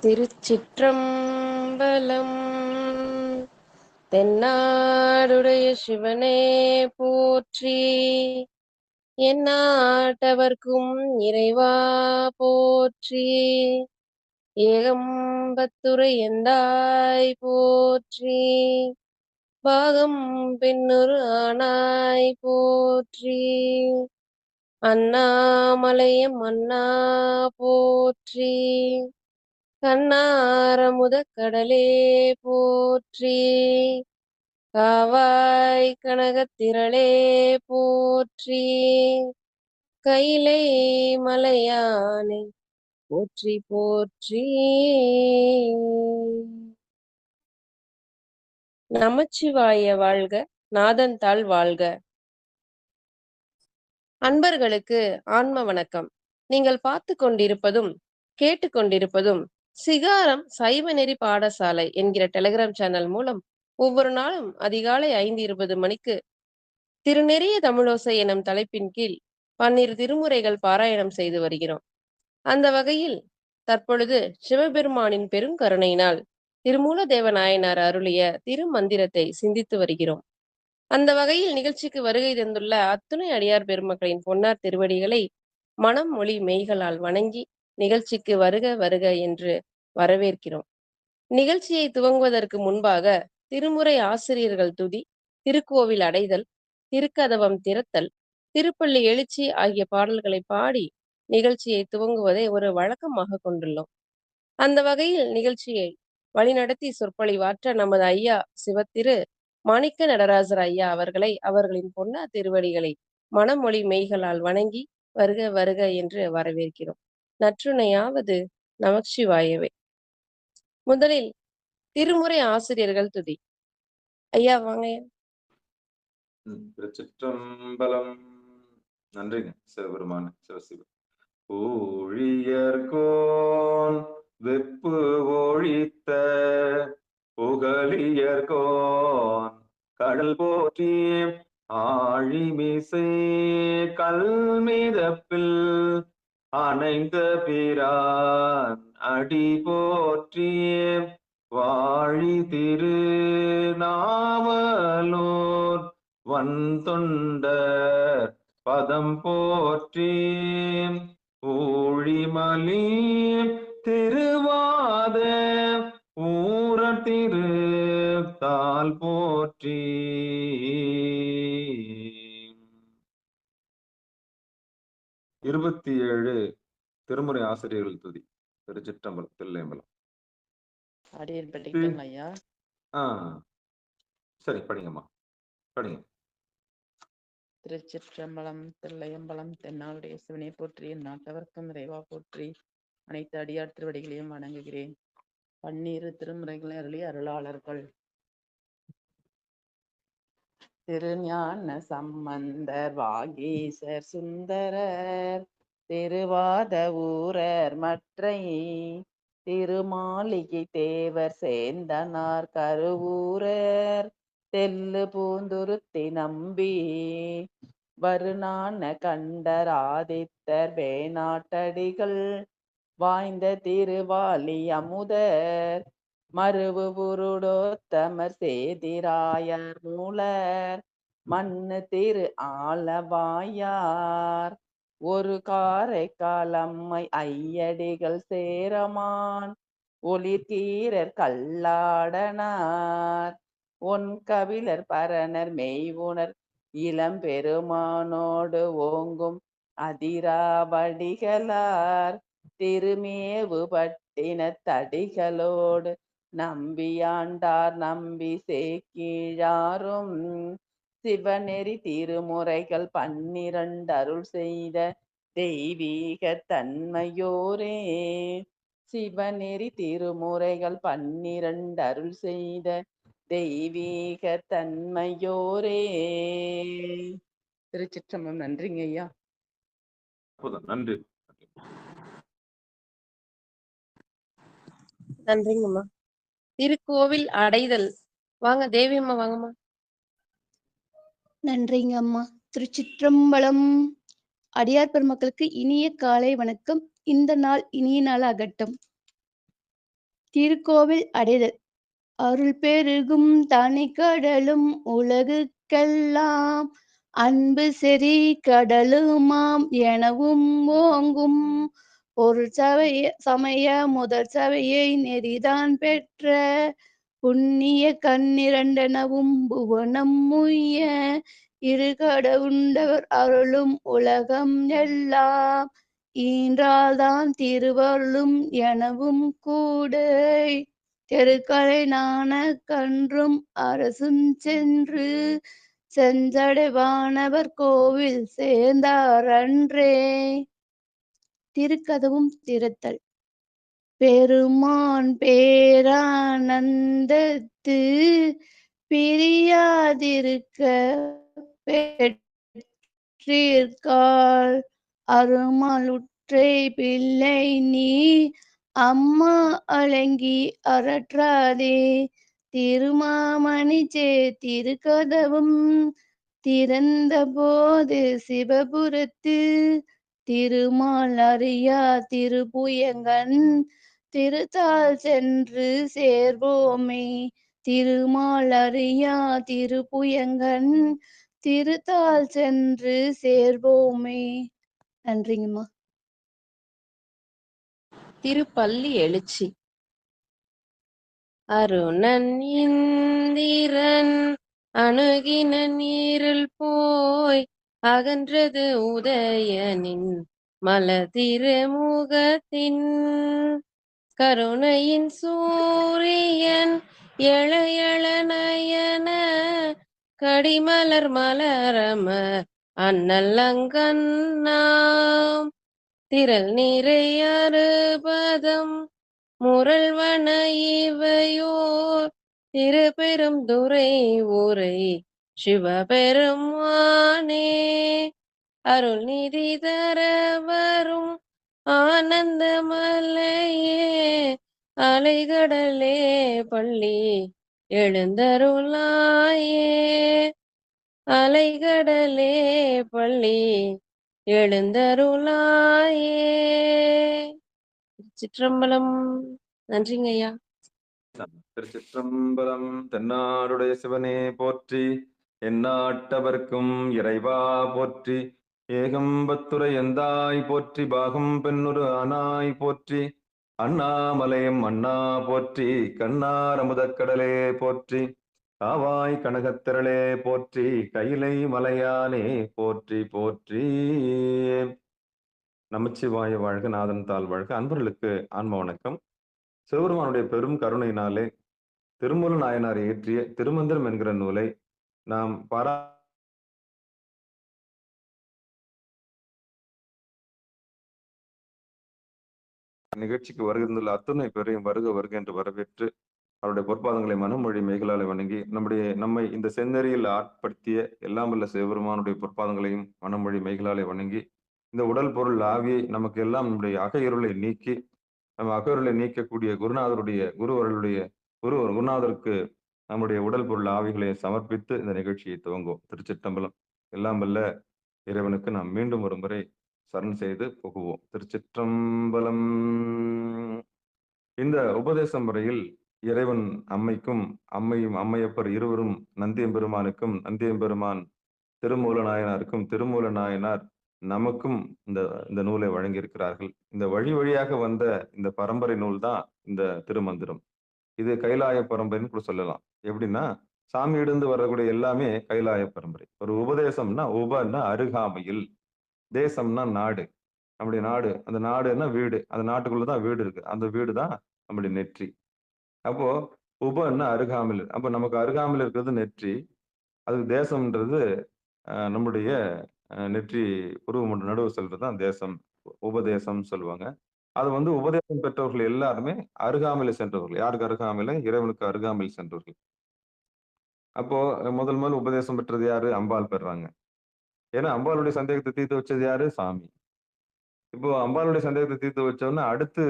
திருச்சிற்றம்பலம். தென்னாடுடைய சிவனே போற்றி, எந்நாட்டவர்க்கும் இறைவா போற்றி, ஏகம்பத்துரை எந்தாய் போற்றி, பாகம் பெண்ணொரு ஆனாய் போற்றி, அண்ணாமலையம் அண்ணா போற்றி, கண்ணாரமுத கடலே போற்றி, காவாய் கனகத்திரளே போற்றி, கைலை மலையானை போற்றி போற்றி. நமச்சிவாய வாழ்க, நாதன்தாள் வாழ்க. அன்பர்களுக்கு ஆன்ம வணக்கம். நீங்கள் பார்த்து கொண்டிருப்பதும் கேட்டுக்கொண்டிருப்பதும் சிகாரம் சைவ நெறி பாடசாலை என்கிற டெலிகிராம் சேனல் மூலம் ஒவ்வொரு நாளும் அதிகாலை 5:20 மணிக்கு திருநெறிய தமிழோசை எனும் தலைப்பின் கீழ் 12 திருமுறைகள் பாராயணம் செய்து வருகிறோம். அந்த வகையில் தற்பொழுது சிவபெருமானின் பெருங்கருணையினால் திருமூல தேவநாயனார் அருளிய திருமந்திரத்தை சிந்தித்து வருகிறோம். அந்த வகையில் நிகழ்ச்சிக்கு வருகை தந்துள்ள அத்துணை அடியார் பெருமக்களின் பொன்னார் திருவடிகளை மனம் மொழி மெய்களால் வணங்கி நிகழ்ச்சிக்கு வருக வருக என்று வரவேற்கிறோம். நிகழ்ச்சியை துவங்குவதற்கு முன்பாக திருமுறை ஆசிரியர்கள் துதி, திருக்கோவில் அடைதல், திருக்கதவம் திறத்தல், திருப்பள்ளி எழுச்சி ஆகிய பாடல்களை பாடி நிகழ்ச்சியை துவங்குவதை ஒரு வழக்கமாக கொண்டுள்ளோம். அந்த வகையில் நிகழ்ச்சியை வழிநடத்தி சொற்பொழிவாற்ற நமது ஐயா சிவத்திரு மாணிக்க நடராசர் ஐயா அவர்களை அவர்களின் பொன்னா திருவடிகளை மனமொழி மெய்களால் வணங்கி வருக வருக என்று வரவேற்கிறோம். நற்றுணையாவது நமச்சிவாயவே. முதலில் திருமுறை ஆசிரியர்கள் துதி. ஐயா வாங்க. திருச்சிற்றம்பலம். நன்றிங்க சிவபெருமான சிவசிவ. ஊழியர்கோன் வெப்பு ஒழித்த புகழியர்கோன் கடல் போற்றி, ஆழிமிசை கல்மிதப்பில் அணைந்த பிரான் அடி போற்றி, வாழி திரு நாவலூர் வந்தொண்டர் பதம் போற்றி, ஊழிமலி திருவாத ஊர திரு தாள் போற்றி. 27 திருமுறை ஆசிரியர்கள் துதி. திருச்சிற்றம்பலம், தில்லையம்பலம். சரி, படிங்கம்மா, படிங்க. திருச்சிற்றம்பலம், தில்லையம்பலம். தென்னாளுடைய சிவனை போற்றி, நாட்டவர்க்கும் இறைவா போற்றி, அனைத்து அடியார் திருவடிகளையும் வணங்குகிறேன். 12 திருமுறைகளை அருளி அருளாளர்கள் திருஞான சம்பந்தர், வாகீசர், சுந்தரர், திருவாத ஊரர், மற்றை திருமாளிகை தேவர், சேந்தனார், கருவூரர், தெல்லு பூந்துருத்தி நம்பி, வருநான கண்டர், ஆதித்தர், வேணாட்டடிகள், வாய்ந்த திருவாலி அமுதர், மருவு புருடோத்தமர், சேதிராயர், மூலர், மண்ணு திரு ஆலவாயார், ஒரு காரைக்கால் அம்மை, ஐயடிகள், சேரமான், ஒளிர்கீரர், கல்லாடனார், ஒன் கபிலர், பரணர், மெய்வுணர், இளம்பெருமானோடு ஓங்கும் அதிராவடிகளார், திருமேவு பட்டின தடிகளோடு நம்பியாண்டார், நம்பி சேக்கிழாரும், சிவநெறி திருமுறைகள் 12 அருள் செய்த தெய்வீக தன்மையோரே, சிவநெறி திருமுறைகள் 12 அருள் செய்த தெய்வீக தன்மையோரே. திருச்சிற்றம்பலம். நன்றிங்க ஐயா. நன்றி. நன்றிங்கம்மா. திருக்கோவில் அடைதல். வாங்க தேவியம்மா, வாங்கம்மா. நன்றிங்க அம்மா. திருச்சிற்றம்பலம். அடியார் பெருமக்களுக்கு இனிய காலை வணக்கம். இந்த நாள் இனிய நாள் ஆகட்டும். திருக்கோவில் அடைதல். அருள் பெருகும் தனிக்கடலும் உலகுக்கெல்லாம் அன்பு செறி கடலுமாம் எனவும் ஓங்கும். பொருள் சமய முதல் சபையை நெறிதான் பெற்ற புண்ணிய கண்ணிரண்டனவும் புவனம் முய்ய இருகடவுண்டவர் அருளும் உலகம் எல்லாம் ஈன்றால்தான் திருவருளும் எனவும் கூடை. தெருக்கலை நாண கன்றும் அரசும் சென்று செஞ்சடைவானவர் கோவில் சேர்ந்தாரன்றே. திருக்கதவும் திறத்தல். பெருமான் பேரானந்தத்து பிரியாதிருக்க பெற்றீர்காள் அருமால் உற்றை பிள்ளை நீ அம்மா அலங்கி அரற்றாதே. திருமாமணிச்சே திருக்கதவும் திறந்த போது சிவபுரத்து திருமால் அறியா திருப்புயங்கன் திருத்தால் சென்று சேர்வோமே. திருமால் அறியா திருப்புயங்கன் திருத்தால் சென்று சேர்வோமே. நன்றிங்கம்மா. திருப்பள்ளி எழுச்சி. அருணன் இந்திரன் அணுகின நீரில் போய் அகன்றது உதயனின் மலதிருமுகத்தின் கருணையின் சூரியன் எழையள நயன கடிமலர் மலரம அண்ணல்லங்கண்ணாம் திரள் நிறை அறுபதம் முரள்வன இவையோர் திருப்பெரும் துறை ஊரை சிவபெருமானே. அருள் நிதி தர வரும் ஆனந்த மலையே அலைகடலே பள்ளி எழுந்தருளாயே. அலைகடலே பள்ளி எழுந்தருளாயே. சிற்றம்பலம். நன்றிங்க ஐயா. திருச்சிற்றம்பலம். தென்னாடுடைய சிவனே போற்றி, எந்நாட்டவர்க்கும் இறைவா போற்றி, ஏகம்பத்துரை எந்தாய் போற்றி, பாகம் பெண்ணுரு ஆனாய் போற்றி, அண்ணாமலையம் அண்ணா போற்றி, கண்ணார் அமுதக்கடலே போற்றி, காவாய் கனகத்திரளே போற்றி, கைலை மலையானே போற்றி போற்றி. நமச்சிவாய வாழ்க, நாதன் தாள் வாழ்க. அன்பர்களுக்கு ஆன்ம வணக்கம். சிவபெருமானுடைய பெரும் கருணையினாலே திருமூல நாயனார் இயற்றிய திருமந்திரம் என்கிற நூலை நாம் நிகழ்ச்சிக்கு வருகின்ற அத்துணை பேரையும் வருக வருக என்று வரவேற்று அவருடைய பொற்பாதங்களை மனமொழி மேகலாலை வணங்கி நம்மை இந்த செந்நெறியில் ஆட்படுத்திய எல்லாம் வல்ல சிவபெருமானுடைய பொற்பாதங்களையும் மனமொழி மேகலாலை வணங்கி இந்த உடல் பொருள் ஆவியை நமக்கு எல்லாம் நம்முடைய அகையிருளை நீக்கி நம்ம அகையிருளை நீக்கக்கூடிய குருநாதருக்கு நம்முடைய உடல் பொருள் ஆவிகளை சமர்ப்பித்து இந்த நிகழ்ச்சியை துவங்குவோம். திருச்சிற்றம்பலம். எல்லாம் வல்ல இறைவனுக்கு நாம் மீண்டும் ஒரு முறை சரண் செய்து புகுவோம். திருச்சிற்றம்பலம். இந்த உபதேச முறையில் இறைவன் அம்மைக்கும் அம்மையப்பர் இருவரும் நந்தியம்பெருமானுக்கும் நந்தியம்பெருமான் திருமூல நாயனாருக்கும் திருமூல நாயனார் நமக்கும் இந்த நூலை வழங்கியிருக்கிறார்கள். இந்த வழியாக வந்த இந்த பரம்பரை நூல் தான் இந்த திருமந்திரம். இது கைலாய பரம்பரைன்னு கூட சொல்லலாம். எப்படின்னா சாமியிலிருந்து வரக்கூடிய எல்லாமே கைலாய பரம்பரை. ஒரு உபதேசம்னா உபன்னா அருகாமையில், தேசம்னா நாடு, நம்முடைய நாடு, அந்த நாடுன்னா வீடு, அந்த நாட்டுக்குள்ளதான் வீடு இருக்கு, அந்த வீடு தான் நம்முடைய நெற்றி. அப்போ உபன்னா அருகாமையில், அப்போ நமக்கு அருகாமையில் இருக்கிறது நெற்றி, அதுக்கு தேசம்ன்றது நம்முடைய நெற்றி புருவ நடுவு செல்றதுதான் தேசம், உபதேசம் சொல்லுவாங்க. அது உபதேசம் பெற்றவர்கள் எல்லாருமே அருகாமையில சென்றவர்கள். யாருக்கு அருகாமையில? இறைவனுக்கு அருகாமையில் சென்றவர்கள். அப்போ முதல் உபதேசம் பெற்றது யாரு? அம்பாள் பெறாங்க. ஏன்னா அம்பாளுடைய சந்தேகத்தை தீர்த்து வச்சது யாரு? சாமி. இப்போ அம்பாளுடைய சந்தேகத்தை தீர்த்து வச்சோன்னா அடுத்து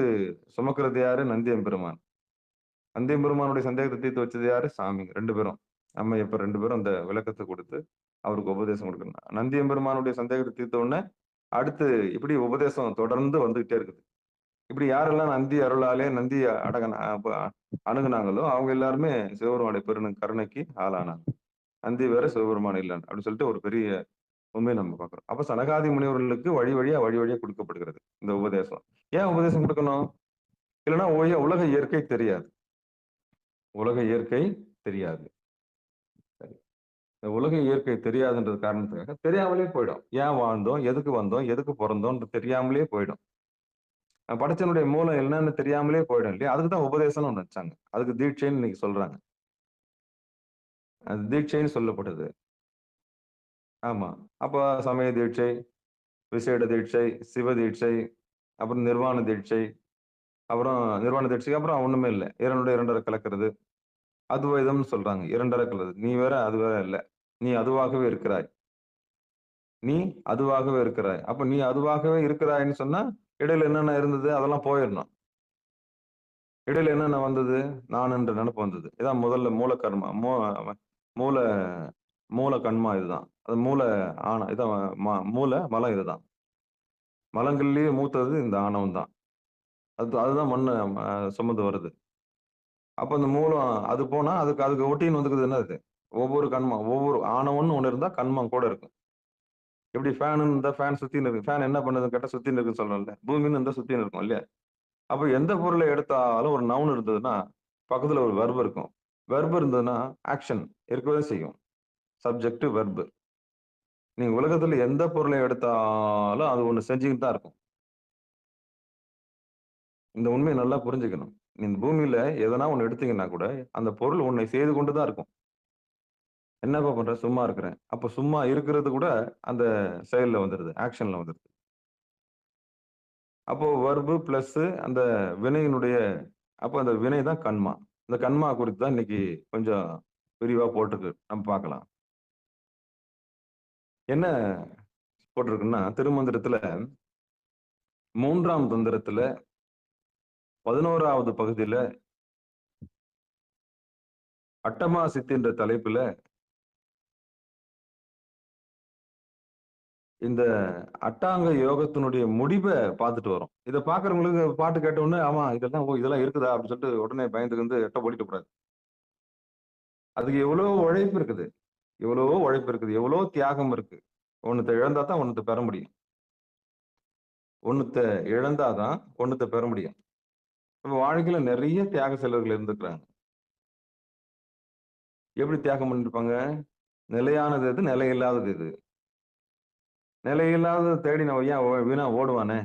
சுமக்கிறது யாரு? நந்தியம்பெருமான். நந்தியம்பெருமானுடைய சந்தேகத்தை தீர்த்து வச்சது யாரு? சாமி. ரெண்டு பேரும், அம்மையப்பர் ரெண்டு பேரும் அந்த விளக்கத்தை கொடுத்து அவருக்கு உபதேசம் கொடுக்கணும். நந்தியம்பெருமானுடைய சந்தேகத்தை தீர்த்த உடனே அடுத்து இப்படி உபதேசம் தொடர்ந்து வந்துகிட்டே இருக்குது. இப்படி யாரெல்லாம் நந்தி அருளாலே நந்தி அணுகுனாங்களோ அவங்க எல்லாருமே சிவபெருமானுடைய கருணைக்கு ஆளானாங்க. நந்தி வேற சிவபெருமான் இல்லைன்னு அப்படின்னு சொல்லிட்டு ஒரு பெரிய உண்மையை நம்ம பார்க்கிறோம். அப்ப சனகாதி முனிவர்களுக்கு வழி வழியா கொடுக்கப்படுகிறது இந்த உபதேசம். ஏன் உபதேசம் கொடுக்கணும்? இல்லைன்னா உலக இயற்கை தெரியாது. உலக இயற்கை தெரியாது. சரி, இந்த உலக இயற்கை தெரியாதுன்றது காரணத்துக்காக தெரியாமலே போயிடும். ஏன் வாழ்ந்தோம், எதுக்கு வந்தோம், எதுக்கு பிறந்தோம் தெரியாமலே போயிடும். படைச்சனுடைய மூலம் என்னன்னு தெரியாமலே போயிடும் இல்லையா? அதுக்கு தான் உபதேசம்னு ஒண்ணு வச்சாங்க. அதுக்கு தீட்சைன்னு இன்னைக்கு சொல்றாங்க. அது தீட்சைன்னு சொல்லப்படுது. ஆமா. அப்ப சமய தீட்சை, விசேட தீட்சை, சிவ தீட்சை, அப்புறம் நிர்வாண தீட்சை, அப்புறம் நிர்வாண தீட்சைக்கு அப்புறம் ஒண்ணுமே இல்லை. இரண்டரை கலக்கிறது. அத்வைதம்னு சொல்றாங்க. இரண்டரை கலது. நீ வேற அது வேற இல்ல. நீ அதுவாகவே இருக்கிறாய். நீ அதுவாகவே இருக்கிறாய். அப்ப நீ அதுவாகவே இருக்கிறாய்ன்னு சொன்னா இடையில என்னென்ன இருந்தது அதெல்லாம் போயிடணும். இடையில என்னென்ன வந்தது? நான் என்ற நினைப்பு வந்தது. இதான் முதல்ல மூல கர்மா. மூல மூல கண்மா இதுதான். அது மூல இதான் மூல மலம் இதுதான். மலங்கள்லயே மூத்தது இந்த ஆணவம் தான். அதுதான் மண்ணு சுமந்து வருது. அப்ப அந்த மூலம் அது போனா அதுக்கு ஒட்டின்னு வந்துக்குது என்னது? ஒவ்வொரு கண்மம் ஒவ்வொரு ஆணவம்னு ஒண்ணு இருந்தா கண்மம் கூட இருக்கும். எப்படி ஃபேன் இருந்தா ஃபேன் சுத்தின்னு இருக்கு. ஃபேன் என்ன பண்ணுதுன்னு கேட்டா சுத்தின்னு இருக்குன்னு சொல்றோம்ல. பூமின்னு இருந்தா சுத்தின்னு இருக்கும் இல்லையா? அப்ப எந்த பொருளை எடுத்தாலும் ஒரு நவுன் இருந்ததுன்னா பக்கத்துல ஒரு வெர்ப் இருக்கும். வெர்ப் இருந்ததுன்னா ஆக்ஷன் இருக்கவே செய்யும். Subject verb. நீங்க உலகத்துல எந்த பொருளை எடுத்தாலும் அது ஒண்ணு செஞ்சுக்கிட்டு தான் இருக்கும். இந்த உண்மையை நல்லா புரிஞ்சுக்கணும். இந்த பூமியில எதனா ஒண்ணு எடுத்தீங்கன்னா கூட அந்த பொருள் உன்னை செய்து கொண்டுதான் இருக்கும். என்னப்பா பண்ற? சும்மா இருக்கிறேன். அப்ப சும்மா இருக்கிறது கூட அந்த செயல்ல வந்துருது, ஆக்ஷன்ல வந்துருது. அப்போ வெர்பு பிளஸ் அந்த வினையினுடைய அப்போ அந்த வினை தான் கண்மா. இந்த கண்மா குறித்து தான் இன்னைக்கு கொஞ்சம் விரிவா போட்டிருக்கு. நம்ம பார்க்கலாம். என்ன போட்டிருக்குன்னா திருமந்திரத்துல 3ஆம் தந்திரத்துல 11வது பகுதியில அட்டமா சித்தி என்ற தலைப்புல இந்த அட்டாங்க யோகத்தினுடைய முடிவை பார்த்துட்டு வரும். இதை பாக்குறவங்களுக்கு பாட்டு கேட்ட உடனே ஆமா இதெல்லாம் இருக்குதா அப்படின்னு சொல்லிட்டு உடனே பயந்துக்கு வந்து எட்ட ஓடிட்டு கூடாது. அதுக்கு எவ்வளவு உழைப்பு இருக்குது, எவ்வளவு தியாகம் இருக்கு. ஒண்ணுத்த இழந்தா தான் ஒண்ணுத்த பெற முடியும். ஒண்ணுத்த இழந்தாதான் ஒண்ணுத்த பெற முடியும். நம்ம வாழ்க்கையில நிறைய தியாக செலவுகள் இருந்துக்கிறாங்க. எப்படி தியாகம் பண்ணிருப்பாங்க? நிலையானது எது, நிலையில்லாதது எது? நிலையில்லாத தேடி நம்ம ஏன் வீணா ஓடுவானே?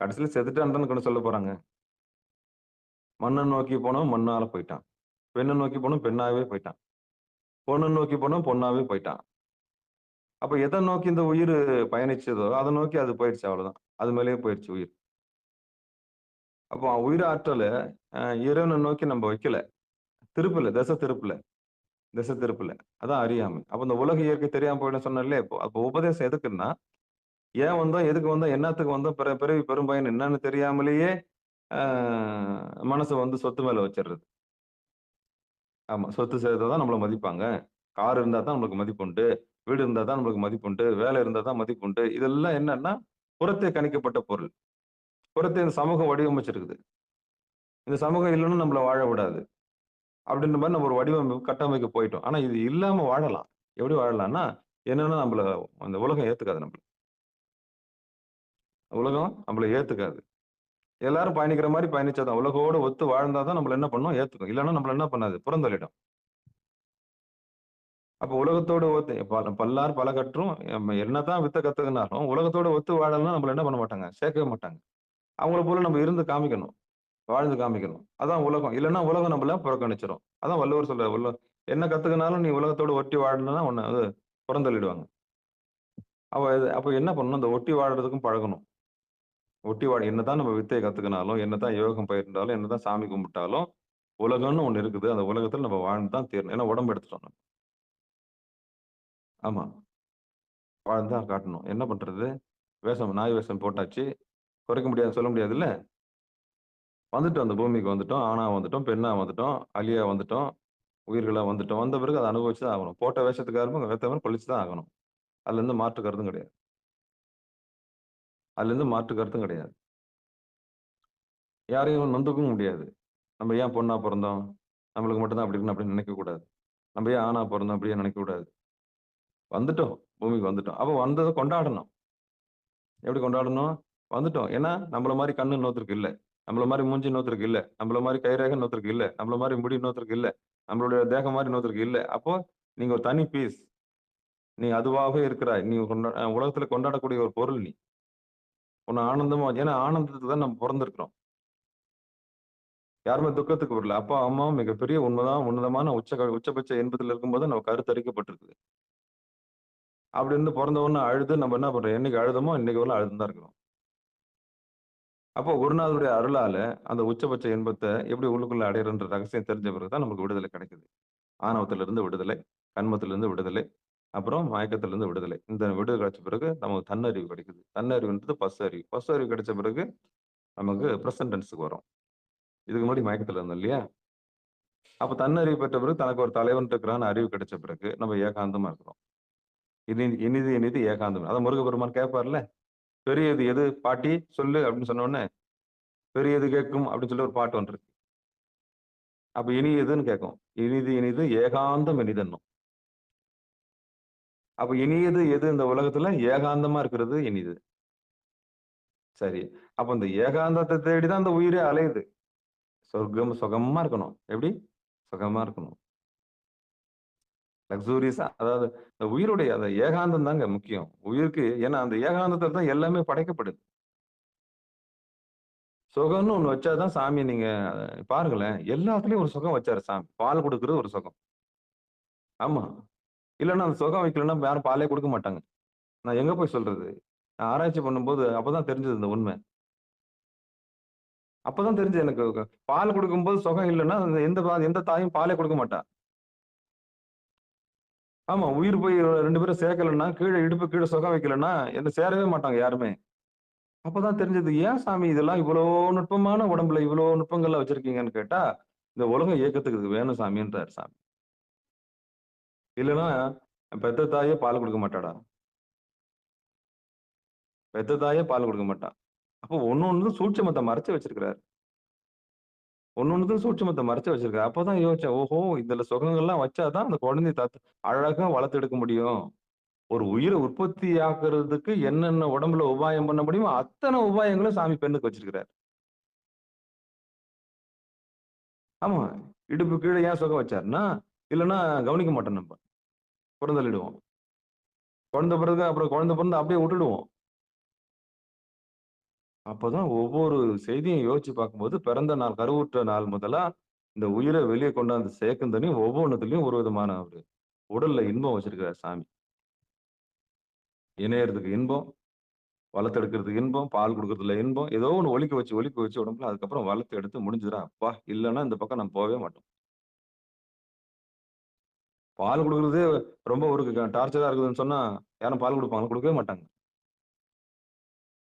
கடைசியில செத்துட்டான்னு கூட சொல்ல போறாங்க. மண்ணை நோக்கி போனோம் மண்ணால போயிட்டான். பெண்ணை நோக்கி போனோம் பெண்ணாவே போயிட்டான். பொண்ணை நோக்கி போனோம் பொண்ணாவே போயிட்டான். அப்ப எதை நோக்கி இந்த உயிர் பயணிச்சதோ அதை நோக்கி அது போயிடுச்சு. அவ்வளவுதான். அது மேலேயே போயிடுச்சு உயிர். அப்போ உயிர் ஆற்றல இறைவனை நோக்கி நம்ம வைக்கல, திருப்பல, திசை திருப்பல. அதான் அறியாமை. அப்ப இந்த உலக இயற்கை தெரியாம போயிடும் சொன்னேன்ல. அப்போ உபதேசம் எதுக்குன்னா, ஏன் வந்தோம், எதுக்கு வந்தோம், என்னத்துக்கு வந்தோம், பிறவி பெரும்பயன் என்னன்னு தெரியாமலேயே மனசை சொத்து மேல வச்சிடுறது. ஆமா, சொத்து சேர்த்தாதான் நம்மளை மதிப்பாங்க. கார் இருந்தா தான் நம்மளுக்கு மதிப்புண்டு, வீடு இருந்தா தான் நம்மளுக்கு மதிப்புண்டு, வேலை இருந்தா தான் மதிப்புண்டு. இதெல்லாம் என்னன்னா புறத்தை கணிக்கப்பட்ட பொருள். புறத்தை இந்த சமூகம் வடிவமைச்சிருக்குது. இந்த சமூகம் இல்லைன்னு நம்மள வாழ விடாது அப்படின்ற மாதிரி நம்ம ஒரு வடிவமைப்பு கட்டமைக்க போயிட்டோம். ஆனா இது இல்லாம வாழலாம். எப்படி வாழலாம்னா என்னன்னா நம்மள அந்த உலகம் ஏத்துக்காது. உலகம் நம்மள ஏத்துக்காது. எல்லாரும் பயணிக்கிற மாதிரி பயணிச்சாதான், உலகோட ஒத்து வாழ்ந்தாதான் நம்மள என்ன பண்ணும், ஏத்துக்கும். இல்லைன்னா நம்மள என்ன பண்ணாது, புறந்தள்ளிடும். அப்ப உலகத்தோட ஒத்து பல்லார் பல கற்றும் என்னதான் வித்த கத்துக்கினாலும் உலகத்தோட ஒத்து வாழலாம் நம்மள என்ன பண்ண மாட்டாங்க, சேர்க்கவே மாட்டாங்க. அவங்கள போல நம்ம இருந்து காமிக்கணும், வாழ்ந்து காமிக்கணும். அதான் உலகம். இல்லைன்னா உலகம் நம்மள புறக்கணிச்சிடும். அதான் வள்ளுவர் சொல்ற, என்ன கத்துக்கினாலும் நீ உலகத்தோட ஒட்டி வாழலன்னா உன்னை அது புறந்தள்ளிடுவாங்க. அப்ப என்ன பண்ணணும், இந்த ஒட்டி வாழறதுக்கும் பழகணும். ஒட்டி வாழ என்னதான் நம்ம வித்தையை கத்துக்கினாலும், என்னதான் யோகம் பயிர்ந்தாலும், என்னதான் சாமி கும்பிட்டாலும் உலகம்னு ஒண்ணு இருக்குது. அந்த உலகத்துல நம்ம வாழ்ந்துதான் தீரணும். ஏன்னா உடம்பு எடுத்துட்டோம். ஆமா, வாழ்ந்துதான் காட்டணும். என்ன பண்றது? நாய் வேஷம் போட்டாச்சு, குறைக்க முடியாது, சொல்ல முடியாது இல்ல. வந்துட்டோம், அந்த பூமிக்கு வந்துட்டோம், ஆணா வந்துட்டோம், பெண்ணா வந்துட்டோம், அலியா வந்துட்டோம், உயிர்களா வந்துட்டோம். வந்த பிறகு அதை அனுபவிச்சுதான் ஆகணும். போட்ட வேஷத்துக்காரமும் வேத்தவன் கொளிச்சுதான் ஆகணும். அதுல இருந்து மாற்று கருதும் கிடையாது. அதுல இருந்து மாற்று கருத்தும் கிடையாது. யாரையும் நொந்துக்கவும் முடியாது. நம்ம ஏன் பொண்ணா பிறந்தோம், நம்மளுக்கு மட்டும் தான் அப்படி இருக்கணும் அப்படின்னு நினைக்க கூடாது. நம்ம ஏன் ஆணா பிறந்தோம் அப்படியே நினைக்க கூடாது. வந்துட்டோம், பூமிக்கு வந்துட்டோம். அப்ப வந்ததை கொண்டாடணும். எப்படி கொண்டாடணும்? வந்துட்டோம். ஏன்னா நம்மள மாதிரி கண்ணு இன்னொருத்தருக்கு இல்ல. நம்மள மாதிரி மூஞ்சி இன்னொருத்தருக்கு இல்ல. நம்மள மாதிரி கைரேகை இன்னொருத்தருக்கு இல்ல. நம்மள மாதிரி முடி இன்னொருத்தருக்கு இல்ல. நம்மளுடைய தேகம் மாதிரி இன்னொருத்தருக்கு இல்ல. அப்போ நீங்க ஒரு தனி பீஸ். நீ அதுவாகவே இருக்கிறாய். நீ உலகத்துல கொண்டாடக்கூடிய ஒரு பொருள் நீ. உன்னை ஆனந்தமா ஏன்னா ஆனந்தத்துக்கு தான் நம்ம பொறந்திருக்கிறோம். யாருமே துக்கத்துக்கு வரல. அப்பா, அம்மாவும் மிகப்பெரிய உன்னதமான உச்சபட்ச இன்பத்துல இருக்கும்போது நம்ம கருத்தரிக்கப்பட்டிருக்குது. அப்படி இருந்து பொறந்த உடனே அழுது நம்ம என்ன பண்றோம்? என்னைக்கு அழுதமோ இன்னைக்கு வரலும் அழுதுன்னு தான் இருக்கிறோம். அப்போ குருநாதருடைய அருளால அந்த உச்சபட்ச இன்பத்தை எப்படி உள்ளுக்குள்ள அடையறன்ற ரகசியம் தெரிஞ்ச பிறகுதான் நமக்கு விடுதலை கிடைக்குது. ஆணவத்திலிருந்து விடுதலை, கன்மத்திலிருந்து விடுதலை, அப்புறம் மயக்கத்திலிருந்து விடுதலை. இந்த விடுதலை கிடைச்ச பிறகு நமக்கு தன்னறிவு கிடைக்குது. தன்னறிவுன்றது பசு அறிவு. பசு அறிவு கிடைச்ச பிறகு நமக்கு பிரசன்ட் டென்ஸுக்கு வரும். இதுக்கு முன்னாடி மயக்கத்துல இருந்தோம் இல்லையா? அப்ப தன்னறிவு பெற்ற பிறகு தனக்கு ஒரு தலைவன் இருக்கிறான்னு அறிவு கிடைச்ச பிறகு நம்ம ஏகாந்தமா இருக்கிறோம். இனிது இனிது ஏகாந்தம். அதான் முருகப்பெருமான் கேட்பார்ல, பெரியது எது பாட்டி சொல்லு அப்படின்னு சொன்ன உடனே பெரியது கேட்கும் அப்படின்னு சொல்லி ஒரு பாட்டு வந்துருக்கு. அப்ப இனியதுன்னு கேட்கும். இனிது இனிது ஏகாந்தம் இனிதன்னும். அப்ப இனியது எது இந்த உலகத்துல? ஏகாந்தமா இருக்கிறது இனிது. சரி. அப்ப இந்த ஏகாந்தத்தை தேடிதான் அந்த உயிரே அலையுது. சொர்க்கம் சுகமா இருக்கணும். எப்படி? சுகமா இருக்கணும். லக்ஸூரியஸா அதாவது இந்த உயிருடைய அந்த ஏகாந்தம் தாங்க முக்கியம். உயிருக்கு ஏன்னா அந்த ஏகாந்தத்துல தான் எல்லாமே படைக்கப்படுது. சுகம்னு ஒண்ணு வச்சாதான் சாமி நீங்க பாருங்களேன். எல்லாத்துலயும் ஒரு சுகம் வச்சாரு சாமி. பால் கொடுக்கிறது ஒரு சுகம். ஆமா. இல்லன்னா அந்த சுகம் வைக்கலன்னா யாரும் பாலே கொடுக்க மாட்டாங்க. நான் எங்க போய் சொல்றது? நான் ஆராய்ச்சி பண்ணும்போது அப்பதான் தெரிஞ்சது இந்த உண்மை. அப்பதான் தெரிஞ்சது எனக்கு. பால் கொடுக்கும்போது சுகம் இல்லன்னா எந்த தாயும் பாலே கொடுக்க மாட்டா. ஆமா. உயிர் போய் 2 பேரும் சேர்க்கலன்னா, இடுப்பு கீழ சுகம் வைக்கலன்னா, சேரவே மாட்டாங்க யாருமே. அப்பதான் தெரிஞ்சது, ஏன் சாமி இதெல்லாம் இவ்வளோ நுட்பமான உடம்புல இவ்வளோ நுட்பங்கள்லாம் வச்சிருக்கீங்கன்னு கேட்டா, இந்த உலகம் இயக்கத்துக்கு இது வேணும் சாமின்றாரு சாமி. இல்லன்னா, பெத்த தாயே பால் கொடுக்க மாட்டாடா. பெத்த தாயே பால் கொடுக்க மாட்டா. அப்போ ஒண்ணு சூட்சுமத்த மறைச்சு வச்சிருக்கிறாரு. ஒண்ணு சூட்சுமத்த மறைச்சு வச்சிருக்காரு. அப்பதான் யோசிச்சேன், ஓஹோ! இதுல சுகங்கள்லாம் வச்சாதான் அந்த குழந்தைய அழகா வளர்த்தெடுக்க முடியும். ஒரு உயிரை உற்பத்தி ஆக்குறதுக்கு என்னென்ன உடம்புல உபாயம் பண்ண முடியுமோ அத்தனை உபாயங்களும் சாமி பெண்ணுக்கு வச்சிருக்கிறார். ஆமா. இடுப்பு கீழே ஏன் சுகம் வச்சாருன்னா, இல்லன்னா கவனிக்க மாட்டோம் நம்ம. புறந்தள்ளிடுவோம். குழந்தை பிறகு அப்புறம் குழந்தை பிறந்து அப்படியே விட்டுடுவோம். அப்பதான் ஒவ்வொரு செய்தியும் யோசிச்சு பார்க்கும்போது, பிறந்த நாள், கருவுற்ற நாள் முதலா இந்த உயிரை வெளியே கொண்டாந்து சேர்க்கும் தனி ஒவ்வொன்னுத்துலயும் ஒரு விதமான ஒரு உடல்ல இன்பம் வச்சிருக்கிறார் சாமி. இணையறதுக்கு இன்பம், வளர்த்தெடுக்கிறதுக்கு இன்பம், பால் குடுக்கறதுல இன்பம். ஏதோ ஒண்ணு ஒலிக்க வச்சு உடம்புல அதுக்கப்புறம் வளர்த்து எடுத்து முடிஞ்சுதுடா அப்பா! இல்லன்னா இந்த பக்கம் நம்ம போவே மாட்டோம். பால் குடுக்குறதே ரொம்ப ஒரு டார்ச்சரா இருக்குதுன்னு சொன்னா, யாரும் பால் குடுப்பாங்களா? குடுக்கவே மாட்டாங்க.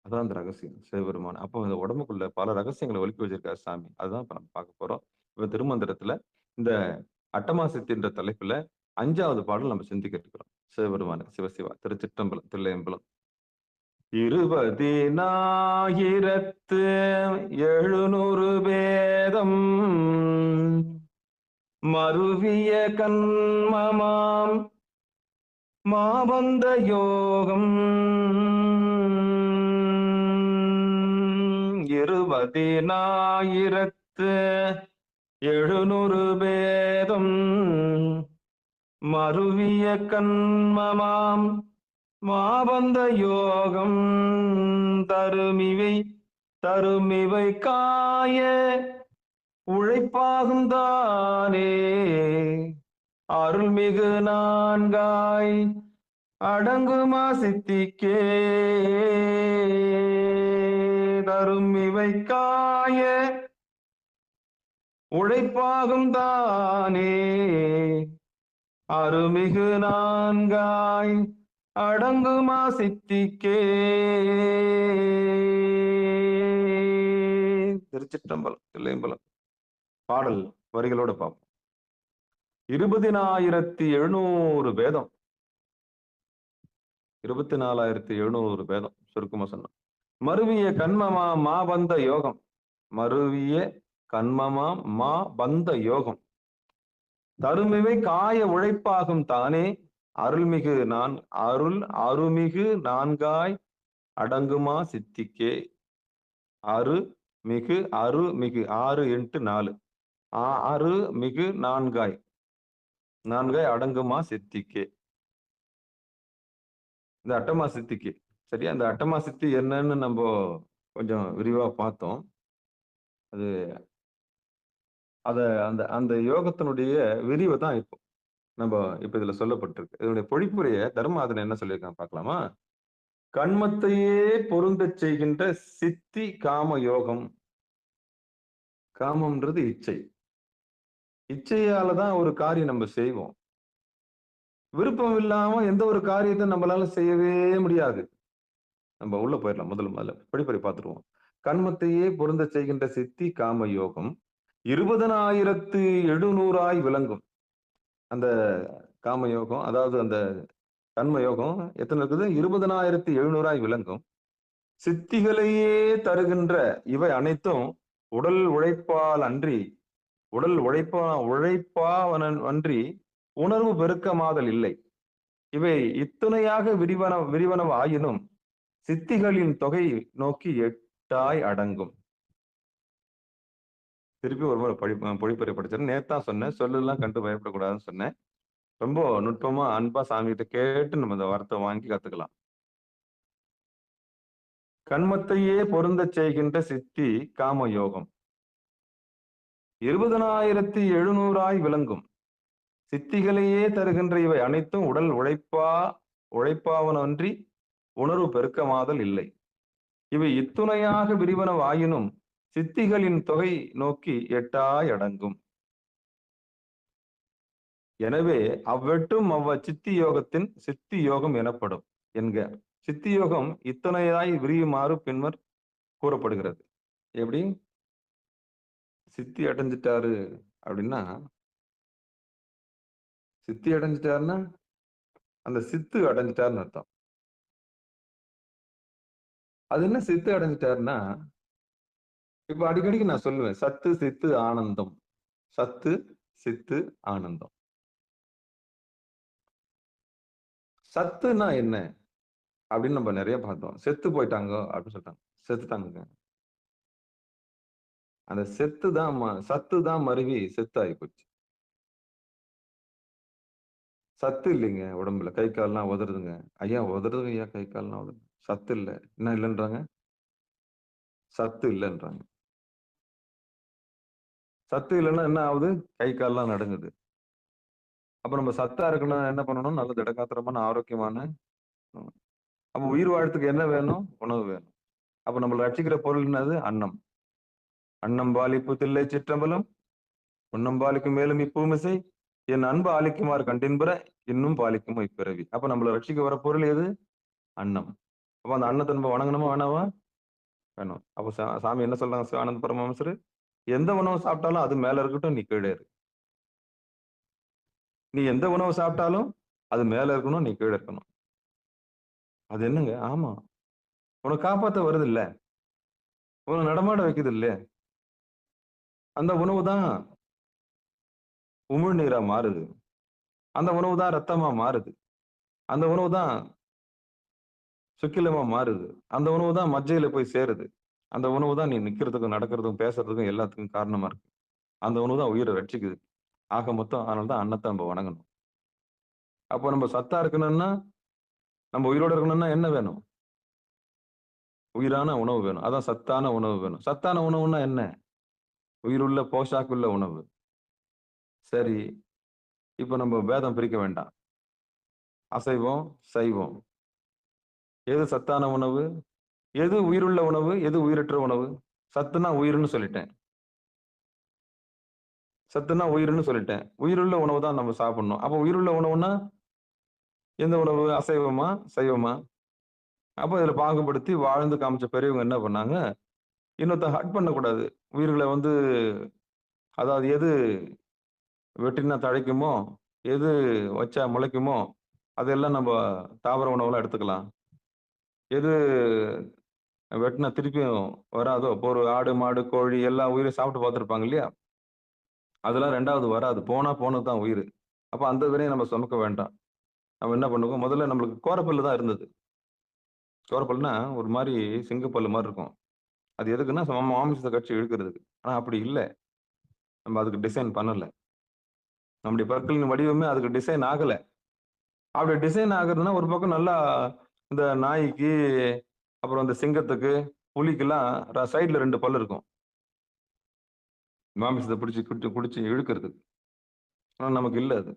அதான் அந்த ரகசியம். சிவபெருமான். அப்போ இந்த உடம்புக்குள்ள பல ரகசியங்கள ஒளிக்க வச்சிருக்காரு சாமி. அதுதான் இப்ப நம்ம பார்க்க போறோம். இப்ப திருமந்திரத்துல இந்த அட்டமாசித்தின்ற தலைப்புல 5வது பாடல் நம்ம சிந்திக்க இருக்கிறோம். சிவபெருமான் சிவசிவா திருச்சிற்றம்பலம், தில்லையம்பலம். 20,700 வேதம் மருவிய கண்மமாம் மாபந்த யோகம் 20,700 வேதம் மருவிய கண்மமாம் மாபந்த யோகம் தருமிவை காய உழைப்பாகும் தானே அருள்மிகு நான்காய் அடங்குமா சித்திக்கே தருமிவை காய உழைப்பாகும் தானே அருள்மிகு நான்காய் அடங்குமா சித்திக்கே. திருச்சிற்றம்பலம், தில்லையம்பலம். பாடல் வரிகளோட பார்ப்போம். 20,700 வேதம். 24,700 வேதம் சுருக்கமா சொன்னோம். மருவிய கண்மமா மாபந்த யோகம். மருவிய கண்மமா மா பந்த யோகம். தருமிவை காய உழைப்பாகும் தானே. அருள்மிகு நான் அருமிகு நான்காய் அடங்குமா சித்திக்கே. அருமிகு 6 × 4 அருமிகு நான்காய் அடங்குமா சித்திக்கே. இந்த அட்டமா சித்திக்கு சரியா. இந்த அட்டமா சித்தி என்னன்னு நம்ம கொஞ்சம் விரிவா பார்த்தோம். அது அந்த அந்த யோகத்தினுடைய விரிவை தான் இப்ப இதுல சொல்லப்பட்டிருக்கு. இதனுடைய பொழிப்புரைய தர்மாதன் என்ன சொல்லியிருக்கான் பார்க்கலாமா? கண்மத்தையே பொருந்தச் செய்கின்ற சித்தி காம யோகம். காமம்ன்றது இச்சை. இச்சையாலதான் ஒரு காரியம் நம்ம செய்வோம். விருப்பம் இல்லாம எந்த ஒரு காரியத்தை நம்மளால செய்யவே முடியாது. நம்ம உள்ள போயிடலாம். முதல்ல படிப்பறை பார்த்துருவோம். கண்மத்தையே பொருந்த செய்கின்ற சித்தி காம யோகம் 20,700 விளங்கும். அந்த காம யோகம், அதாவது அந்த கண்ம யோகம் எத்தனை இருக்குது? 20,700 விளங்கும். சித்திகளையே தருகின்ற இவை அனைத்தும் உடல் உழைப்பால் அன்றி அன்றி உணர்வு பெருக்கமாதல் இல்லை. இவை இத்துணையாக விரிவனவ ஆயினும் சித்திகளின் தொகை நோக்கி 8 அடங்கும். திருப்பி ஒரு முறை பொழிப்புரை படிச்சிருந்தேன். நேத்தான் சொன்னேன், சொல்லலாம் கண்டு பயப்படக்கூடாதுன்னு சொன்னேன். ரொம்ப நுட்பமா அன்பா சாமி கிட்ட கேட்டு நம்ம இந்த வார்த்தை வாங்கி கத்துக்கலாம். கண்மத்தையே பொருந்த செய்கின்ற சித்தி காம யோகம் 20,700 விளங்கும். சித்திகளையே தருகின்ற இவை அனைத்தும் உடல் உழைப்பாவனன்றி உணர்வு பெருக்கமாதல் இல்லை. இவை இத்துணையாக விரிவனவாயினும் சித்திகளின் தொகை நோக்கி 8 அடங்கும். எனவே அவ்வெட்டும் சித்தி யோகத்தின் சித்தி யோகம் எனப்படும் என்க. சித்தி யோகம் இத்தனையாய் விரியுமாறு பின்னர் கூறப்படுகிறது. எப்படி சித்தி அடைஞ்சிட்டாரு அப்படின்னா, சித்தி அடைஞ்சிட்டாருன்னா அந்த சித்து அடைஞ்சிட்டாருன்னு அர்த்தம். அது என்ன சித்து அடைஞ்சிட்டாருன்னா, இப்ப அடிக்கடிக்கு நான் சொல்லுவேன், சத்து சித்து ஆனந்தம். சத்து சித்து ஆனந்தம். சத்துனா என்ன அப்படின்னு நம்ம நிறைய பார்த்தோம். செத்து போயிட்டாங்க அப்படின்னு சொல்லிட்டாங்க. செத்துட்டாங்க. அந்த சத்து தான் மருவி செத்து ஆகி போச்சு. சத்து இல்லைங்க உடம்புல. கை கால்லாம் உதறுதுங்க. ஐயா உதறுதுங்க ஐயா, கை கால்லாம் உதறுது. சத்து இல்லை. என்ன இல்லைன்றாங்க? சத்து இல்லைன்றாங்க. சத்து இல்லைன்னா என்ன ஆகுது? கை கால்லாம் நடுங்குது. அப்ப நம்ம சத்தா இருக்கணும், என்ன பண்ணணும்? நல்ல திடகாத்திரமான ஆரோக்கியமான. அப்ப உயிர் வாழ்த்துக்கு என்ன வேணும்? உணவு வேணும். அப்ப நம்மளை ரட்சிக்கிற பொருள் என்னது? அன்னம். அன்னம் பாலிப்பு தில்லை சிற்றம்பலம், உன்னம் பாலிக்கும் மேலும் இப்பூமிசை, என் அன்பு ஆலிக்குமாறு கண்டின்புற இன்னும் பாலிக்குமோ இப்பிறவி. அப்ப நம்மளை ரட்சிக்க வர பொருள் எது? அன்னம். அப்ப அந்த அன்னத்தை நம்ம வணங்கணுமா வேணாவா? வேணும். அப்ப சாமி என்ன சொல்றாங்க ஆனந்த பரமஹம்சர்? எந்த உணவு சாப்பிட்டாலும் அது மேல இருக்கட்டும், நீ கீழே இரு. நீ எந்த உணவு சாப்பிட்டாலும் அது மேல இருக்கணும், நீ கீழே இருக்கணும். அது என்னங்க? ஆமா, உனக்கு காப்பாத்த வருது இல்ல, உனக்கு நடமாட வைக்குது இல்ல, அந்த உணவு தான் உமிழ்நீரா மாறுது. அந்த உணவு தான் ரத்தமா மாறுது. அந்த உணவு தான் சுக்கிலமா மாறுது. அந்த உணவு தான் மஜ்ஜையில போய் சேருது. அந்த உணவு தான் நீ நிக்கிறதுக்கும் நடக்கிறதுக்கும் பேசுறதுக்கும் எல்லாத்துக்கும் காரணமா இருக்கு. அந்த உணவு தான் உயிரை ரட்சிக்குது. ஆக மொத்தம் அதனால தான் அன்னத்தை நம்ம வணங்கணும். அப்போ நம்ம சத்தா இருக்கணும்னா, நம்ம உயிரோட இருக்கணும்னா என்ன வேணும்? உயிரான உணவு வேணும். அதான் சத்தான உணவு வேணும். சத்தான உணவுன்னா என்ன? உயிருள்ள போஷாக்குள்ள உணவு. சரி, இப்ப நம்ம பேதம் பிரிக்க வேண்டாம். அசைவம் சைவம், எது சத்தான உணவு, எது உயிருள்ள உணவு, எது உயிரற்ற உணவு? சத்துனா உயிர்னு சொல்லிட்டேன். சத்துனா உயிர்னு சொல்லிட்டேன். உயிருள்ள உணவு தான் நம்ம சாப்பிடணும். அப்ப உயிருள்ள உணவுனா எந்த உணவு? அசைவமா சைவமா? அப்போ இதுல பாகுபடுத்தி வாழ்ந்து காமிச்ச பெரியவங்க என்ன பண்ணாங்க? இன்னொருத்த ஹட் பண்ணக்கூடாது. உயிர்களை அதாவது எது வெட்டினா தழைக்குமோ, எது வச்சா முளைக்குமோ, அதெல்லாம் நம்ம தாவர உணவுலாம் எடுத்துக்கலாம். எது வெட்டினா திருப்பியும் வராதோ? இப்போ ஒரு ஆடு, மாடு, கோழி எல்லா உயிரையும் சாப்பிட்டு பார்த்துருப்பாங்க இல்லையா? அதெல்லாம் 2வது வராது. போனா போனது தான் உயிரு. அப்ப அந்த வினைய நம்ம சுமக்க வேண்டாம். நம்ம என்ன பண்ணுவோம், முதல்ல நம்மளுக்கு கோரப்பல்லு தான் இருந்தது. கோரப்பல்லுனா ஒரு மாரி சிங்கப்பல்லு மாரி இருக்கும். அது எதுக்குன்னா, மாமிசத்த கடிச்சு இழுக்கிறதுக்கு. ஆனா அப்படி இல்ல. நம்ம அதுக்கு டிசைன் பண்ணல. நம்முடைய பற்களின் வடிவமே அதுக்கு டிசைன் ஆகல. அப்படி டிசைன் ஆகுறதுன்னா, ஒரு பக்கம் நல்லா இந்த நாய்க்கு, அப்புறம் இந்த சிங்கத்துக்கு, புலிக்கெல்லாம் சைடுல 2 பல்லு இருக்கும். மாமிசத்த புடிச்சு இழுக்கிறதுக்கு. ஆனா நமக்கு இல்ல அது.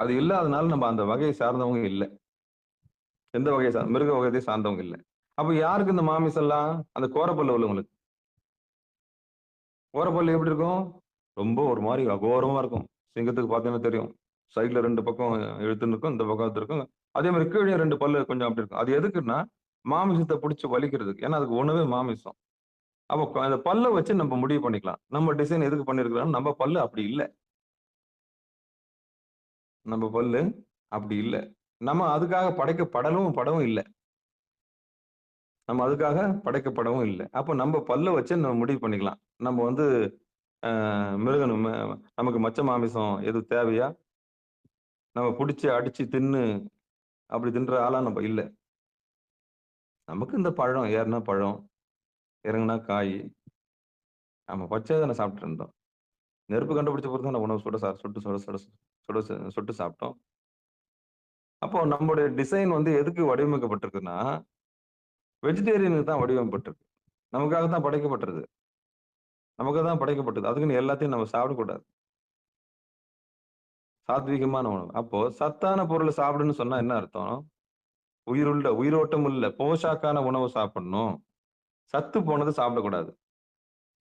அது இல்லாதனால நம்ம அந்த வகையை சார்ந்தவங்க இல்ல. எந்த வகையை மிருக வகையத்தை சார்ந்தவங்க இல்ல. அப்ப யாருக்கு இந்த மாமிசம்லாம்? அந்த கோரப்பல்லு உள்ளவங்களுக்கு. கோரப்பல்லு எப்படி இருக்கும்? ரொம்ப ஒரு மாரி அகோரமா இருக்கும். சிங்கத்துக்கு பார்த்தீங்கன்னா தெரியும். சைடுல 2 பக்கம் இழுத்துன்னு இருக்கும். இந்த பக்கம் இருக்கும். அதே மாரி கீழயும் 2 பல்லு கொஞ்சம் அப்படி இருக்கும். அது எதுக்குன்னா, மாமிசத்த புடிச்சு வலிக்கிறதுக்கு. ஏன்னா அதுக்கு உணவே மாமிசம். அப்ப அந்த பல்ல வச்சு நம்ம முடிவு பண்ணிக்கலாம். நம்ம டிசைன் எதுக்கு பண்ணியிருக்கிறோம்? நம்ம பல்லு அப்படி இல்ல. நம்ம பல்லு அப்படி இல்ல. நம்ம அதுக்காக படவும் இல்ல. நம்ம அதுக்காக படைக்கப்படவும் இல்ல. அப்ப நம்ம பல்ல வச்சு நம்ம முடிவு பண்ணிக்கலாம். நம்ம வந்து மிருகம் நமக்கு மச்ச மாமிசம் எது தேவையா? நம்ம புடிச்சு, அடிச்சு தின்னு அப்படி தின்ற ஆளா நம்ம இல்ல. நமக்கு இந்த பழம் ஏறுனா பழம், இறங்குனா காய். நம்ம பச்சையா தானே சாப்பிட்டுட்டு இருந்தோம். நெருப்பு கண்டுபிடிச்ச பிறகு தானே உணவு சுட சுட்டு சுட சுட சுட சுட்டு சாப்பிட்டோம். அப்போ நம்முடைய டிசைன் வந்து எதுக்கு வடிவமைக்கப்பட்டிருக்குன்னா, வெஜிடேரியனுக்கு தான் வடிவமைக்கப்பட்டிருக்கு. நமக்காக தான் படைக்கப்பட்டது. நமக்காக தான் படைக்கப்பட்டது. அதுக்குன்னு எல்லாத்தையும் நம்ம சாப்பிடக்கூடாது. சாத்வீகமான உணவு. அப்போ சத்தான பொருள சாப்பிடுன்னு சொன்னா என்ன அர்த்தம்? உயிரோட்டம் உள்ள போஷாக்கான உணவு சாப்பிடணும். சத்து போனது சாப்பிடக்கூடாது.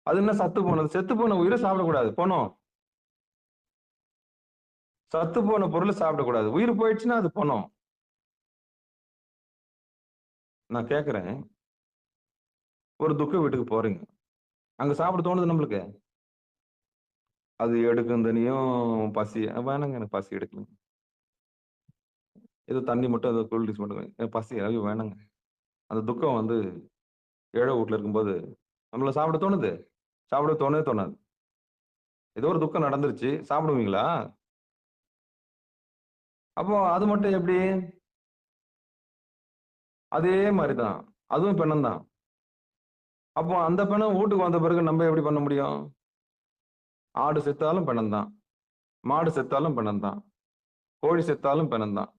அது என்ன சத்து போனது? செத்து போன உயிர சாப்பிடக்கூடாது. பொணம். சத்து போன பொருள சாப்பிடக்கூடாது. உயிர் போயிடுச்சுன்னா அது பொணம். நான் கேட்கிறேன். ஒரு துக்க வீட்டுக்கு போறீங்க. அங்க சாப்பிட தோணுது நம்மளுக்கு. அது எடுக்கும் தனியும் பசி வேணாங்க எனக்கு பசி எடுக்கலங்க. ஏதோ தண்ணி மட்டும் ஏதோ கூல் ட்ரிங்க்ஸ் மட்டும் எனக்கு பசி ஐயோ வேணாங்க. அந்த துக்கம் வந்து ஏழை வீட்ல இருக்கும்போது நம்மள சாப்பிட தோணுது? சாப்பிட தோணவே தோணாது. ஏதோ ஒரு துக்கம் நடந்துருச்சு. சாப்பிடுவீங்களா? அப்போ அது மட்டும் எப்படி? அதே மாரி தான். அதுவும் பிணம் தான். அப்போ அந்த பிணம் வீட்டுக்கு வந்த பிறகு நம்ம எப்படி பண்ண முடியும்? ஆடு செத்தாலும் பிணம் தான். மாடு செத்தாலும் பிணம் தான். கோழி செத்தாலும் பிணம் தான்.